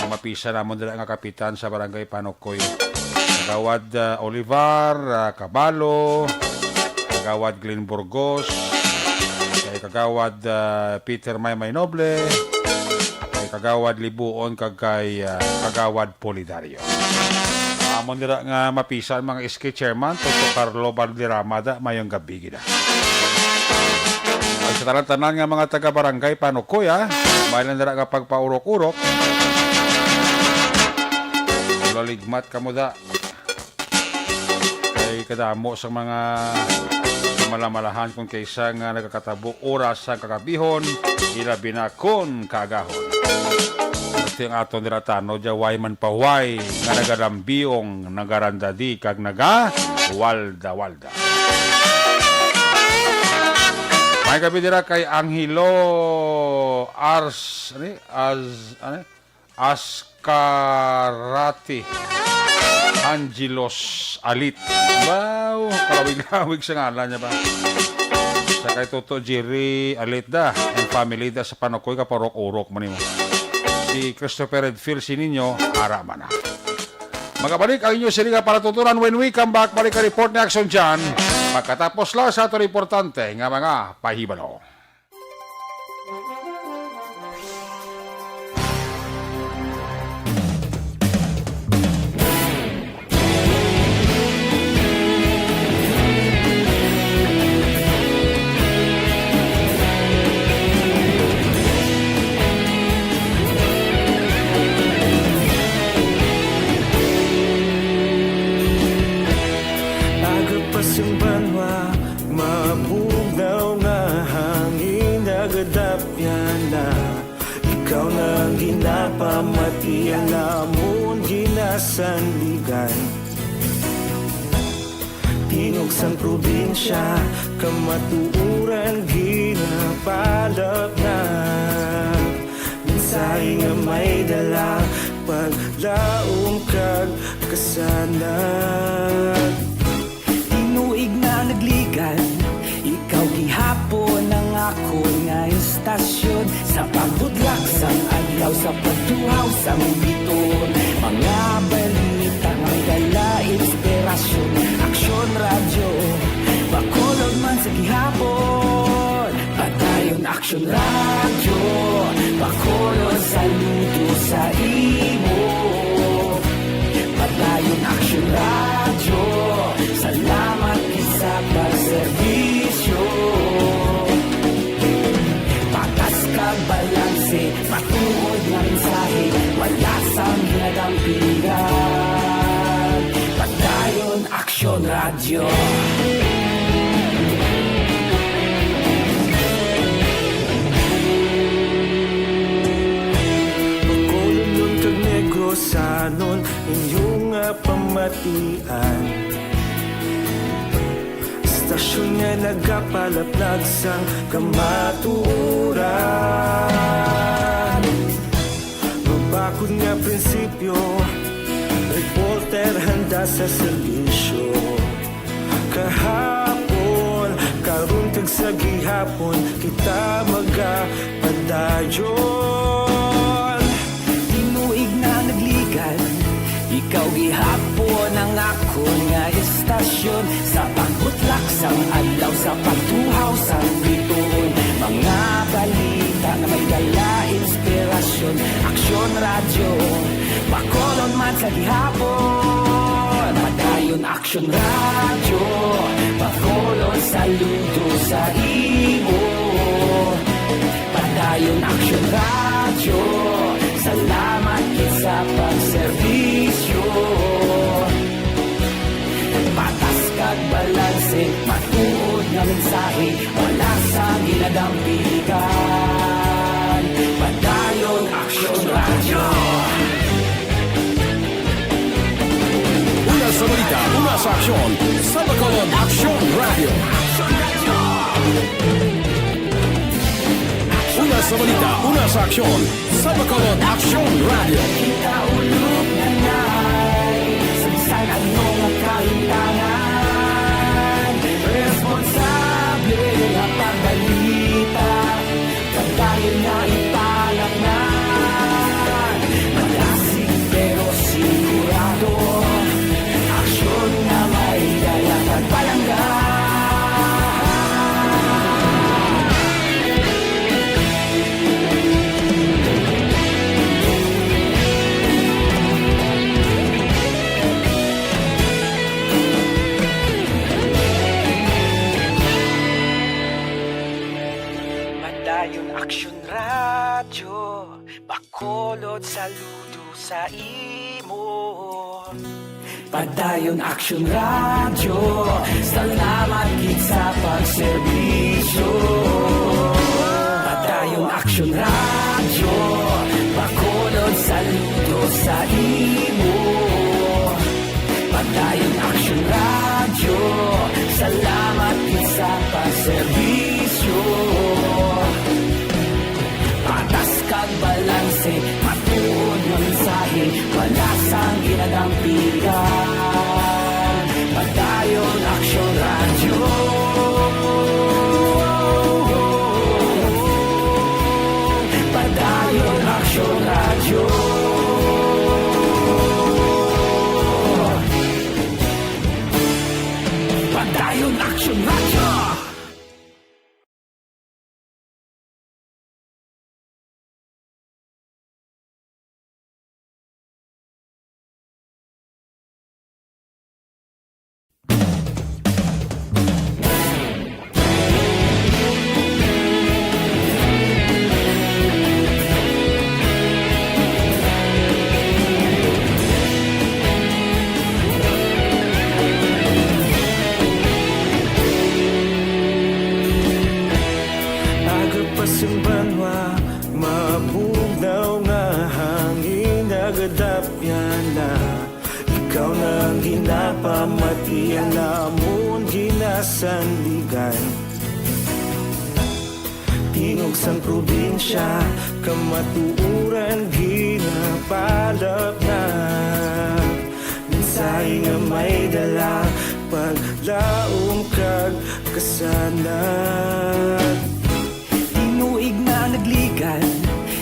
Ang mapisa namon dira nga kapitan sa Barangay Pahanokol. Kagawad Olivar Cabalo, Kagawad Glenn Burgos, kay Kagawad Peter Maymay Noble, Kagawad Libuon kag kay Kagawad Polidario. Amon dira nga mapisan mga SK chairman Toto Carlo Valderramada mayong gabi gida. Ay sa tanan nga mga taga barangay Panukoy mailan dira nga pagpaurok-urok. Laligmat kamo da. Kay kadamo sa mga malamalahan kung kaysa nga nagkakatabo oras sa kakabihon ilabi na kon kaagahon. Ito yung aton niratano jaway man paway nga nagarambiong nagarandadi kag naga walda. May gabi dira kay Angelo Ascarati Angelos Alit. Wow, kalawig-lawig sa ngalan niya ba? Sa kay Toto Jerry Alit da and family da sa Panukoy kaparok-urok man mo. Si Christopher Redfield sininyo arama na. Magabalik ang inyo sila para tuturan when we come back. Balik ka report ni Action dyan. Pagkatapos lang sa ito importante nga mga pahibalo. pamatian namon ginasandigan. Tingog sang probinsya, kamatuuran ginapalap na. Minsay nga may dala, paglaom kag kasanag. Tinuig na nagligan, ikaw gihapon ang ako nga istasyon. Sa pagbudlak sang adlaw, sa pagtuhaw sang biton. Mga balita nga may dala, inspirasyon. Aksyon radyo, bakolog man sa gihapon. Padayon aksyon radyo, bakolog saludo sa imo. Padayon aksyon radyo, salamat isa pagserbisyo. Patas kag balanse, matuod nga mensahe, wala sang ginagampingan. Padayon aksyon radyo. Bacolod kag Negrosanon, inyong pamatian. Istasyon nga nagapalaplag sang kamaturan. Mabakod nga prinsipyo, reporter handa sa serbisyo. Kahapon, karon kag sa gihapon, kita magapadayon. Tinuig na nagligan, ikaw gihapon ang ako nga istasyon. Sa pagbutlak sang adlaw, sa pagtuhaw sang biton. Mga balita na may dala, inspirasyon. Aksyon radyo, bakolon man sa gihapon. Padayon aksyon radyo, bakolon saludo sa imo. Padayon aksyon radyo, salamat sa pagserbisyo. Patas kag balanse, matuod nga mensahe, wala sa ginadampigan. Padayon aksyon radyo. Una sa balita, una sa aksyon, sa Bacolod Aksyon Radio. Una sa balita, una sa aksyon, sa Bacolod Aksyon Radio. Kita ulog na na'y Samsan ano nga kahintangan. Responsable nga pagbalita, kagayon nga ipalak na. Malasig pero sigurado, aksyon na may dala at palangga. Padayon aksyon radyo, bakolod saludo sa imo. Padayon aksyon radyo, salamat gid sa pagserbisyo. Padayon aksyon radyo, bakolod saludo sa imo. Padayon aksyon radyo, salamat gid sa pagserbisyo. Patas kag balanse, matuod nga mensahe, wala sang ginadampigan. Padayon aksyon radyo. Padayon aksyon radyo. Padayon aksyon radyo. pamati ang namon ginasandigan. Tingog sang probinsya, kamatuuran ginapalap na. Minsay nga may dala, paglaom kag kasanat. Tinuig na nagligan,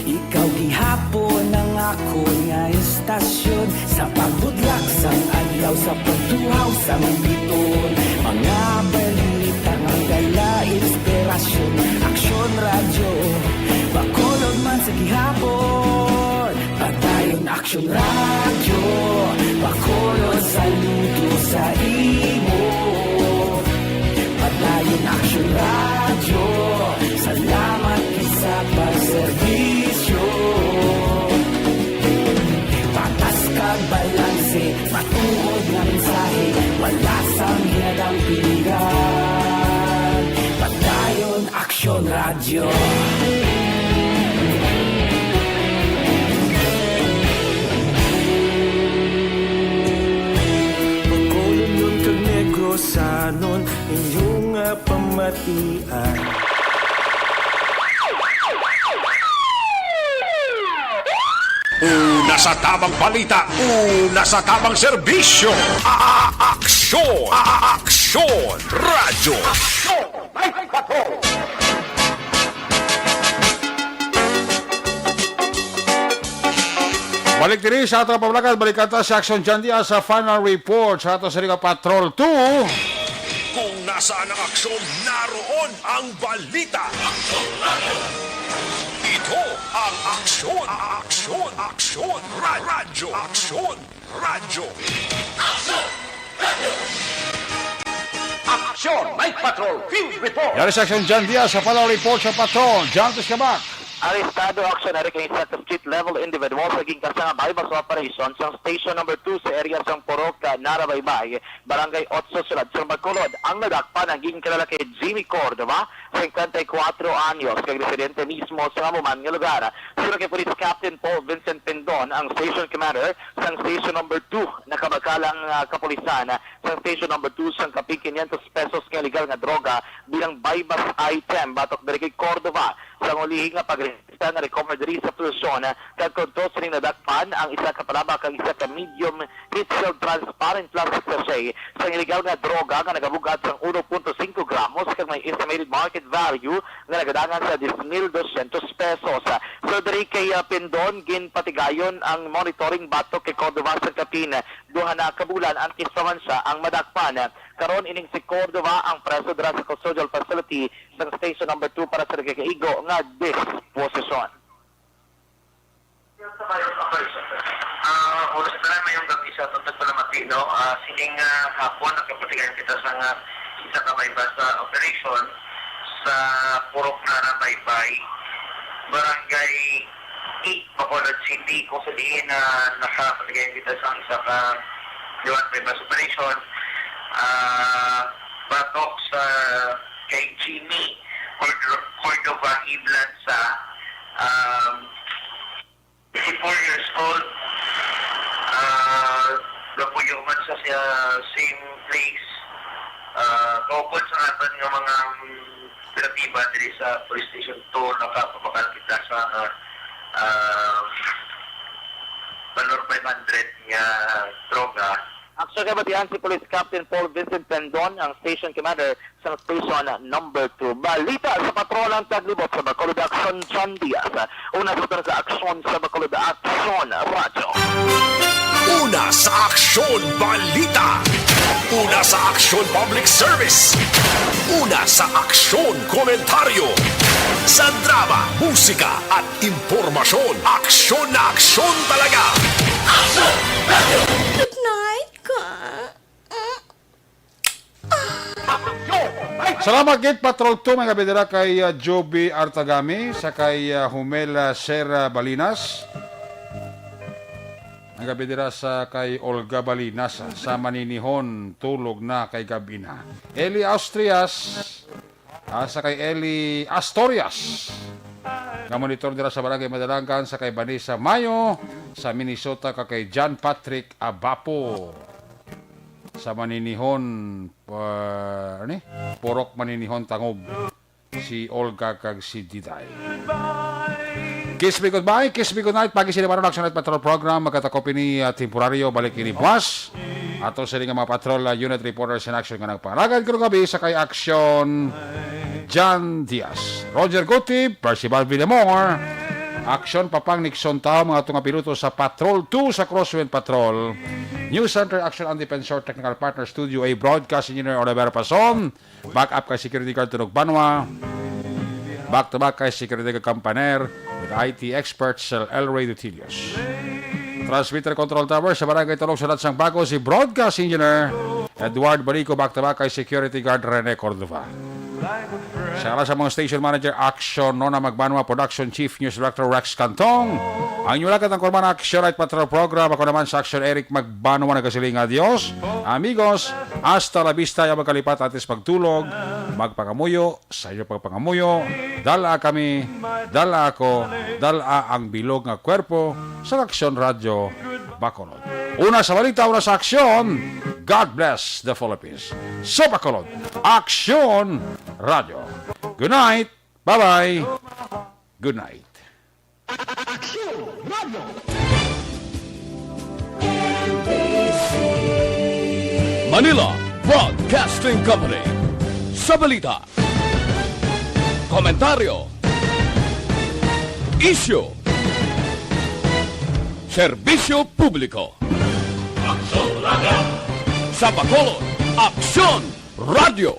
ikaw gihapon ang ako nga estasyon. Sa pagbudlak sang adlaw, sa pagtuhaw sa biton. Mga balita ang dala, inspirasyon. Aksyon radyo, Bacolod man sa gihapon. Patayon aksyon radyo, Bacolod saludo sa imo. Patayon aksyon radyo, salamat sa pagserbisyo. Patas kag balanse, matuod nga mensahe, wala sang hinadang pilihan. Patayon aksyon radyo. Bacolod nun kag Negrosanon, inyong pamatian. Una sa tamang balita, una sa tamang serbisyo. Aksyon! Aksyon! Radyo! Aksyon! Night Patrol! Balik diri sa atong pamlakas, balikan ta sa Action Dyan Dia sa final report sa ato sa Riga Patrol 2. Kung nasaan ang aksyon, naroon ang balita. Ito ang aksyon, aksyon, aksyon, radyo, aksyon, radyo. Aksyon, Night Patrol, Field Report. Yari sa Action Dyan Dia sa final report sa Patrol. Jantos Kabak. Arestado action na rin sa street level individual sa ging kasama bypass operation sa station number 2 sa area ng Poroca, Narabaybay, Barangay 8 Sulad, sa Bacolod. Ang nadakpan ang ging kilala kay Jimmy Cordova, 54 anyos, kay residente mismo sa mamuman ng lugar. Sino kay Police Captain Paul Vincent Pendon, ang station commander sa station number 2 na kabakalang kapulisan sa station number 2 sa kapig 500 pesos ng legal nga droga bilang bypass item batok dari kay Cordova sa ulihi nga pagresista na recover diri sa Luzon. Kagkonto sa nadakpan ang isa ka palaba kag isa ka medium heat shield transparent plastic sachet sa illegal nga droga nga nagabugat sa 1.5 gramos kag may estimated market value nga nagadangan sa 10,200 pesos. So diri kay Pendon ginpatigayon ang monitoring batok kay Cordova sa Kapin. Duha na kabulan ang kisaman siya ang madakpan. Karon ining si Cordova ang preso dira sa custodial facility sa station number 2 para sa kaigo nga disposisyon. Oras na lang mayong gabi sa Tuntag Palamati, no? Sining hapon, nakapatigan kita sa isa ka may basa operation sa Purok Narabaybay, Barangay 8, Bacolod City, kung sabihin na nakapatigan kita sa isa ka liwat may basa operation, batok sa kay Jimmy Cordova Iblanza, 54 years old, napuyo man sa same place, kaupod sa natin ng mga pinatiba diri sa police station 2, nakapapakal kita sa valor 500 nga droga. Aksyon kabatihan si Police Captain Paul Vincent Pendon, ang station commander sa station number 2. Balita sa patrolang taglibot sa Bacolod Action John Diaz. Una sa aksyon sa Bacolod Action Radyo. Una sa aksyon, balita. Una sa aksyon, public service. Una sa aksyon, komentaryo. Sa drama, musika at impormasyon. Aksyon na aksyon talaga. Aksyon! Good night, ka. Salamat gate Patrol 2 mga bidira kay Joby Artagami sa kay Humel Serra Balinas. Mga bidira sa kay Olga Balinas sa Maninihon tulog na kay Gabina. Eli Austrias sa kay Eli Astorias. Nga monitor dira sa Barangay Madalangan sa kay Vanessa Mayo sa Minnesota kay John Patrick Abapo. sa maninihon purok maninihon tangob si Olga kag si Diday. Kiss me goodbye, kiss me goodnight. Pagi sila Action Night Patrol Program. Magkatakopi ni temporaryo balik ini buwas. Ato sa nga mga patrol unit reporters in action nga nagpangalagad ko gabi sa kay Action John Diaz, Roger Guti, Percival Villamor, Action Papang Nixon Tao, mga tunga piloto sa Patrol 2 sa Crosswind Patrol, News Center Action and Defensor Technical Partner Studio A, Broadcast Engineer Oliver Pason, backup kay Security Guard Tunog Banwa, back to back kay Security Guard Campaner, with IT experts L. Ray Dutilios. Transmitter Control Tower sa Barangay Talong sa Latsang Bago, si Broadcast Engineer Edward Barico, back to back kay Security Guard Rene Cordova. Sa mga station manager Action Nona Magbanwa, Production Chief News Director Rex Cantong, ang inyulakat ng Korban Action Night Patrol Program. Ako naman sa Action Eric Magbanwa, nagkasiling adios amigos, hasta la vista. Yung magkalipat atis pagtulog, magpangamuyo sa inyo pagpangamuyo, dala kami, dala ako, dala ang bilog nga kwerpo sa Action Radio Bacolod. Una sa balita, una sa aksyon. God bless the Philippines. Sa Bacolod, Action Radio. Good night. Bye-bye. Good night. Manila Broadcasting Company. Sa balita, komentaryo, issue, serbisyo publiko. Sa Bacolod, Aksyon Radio.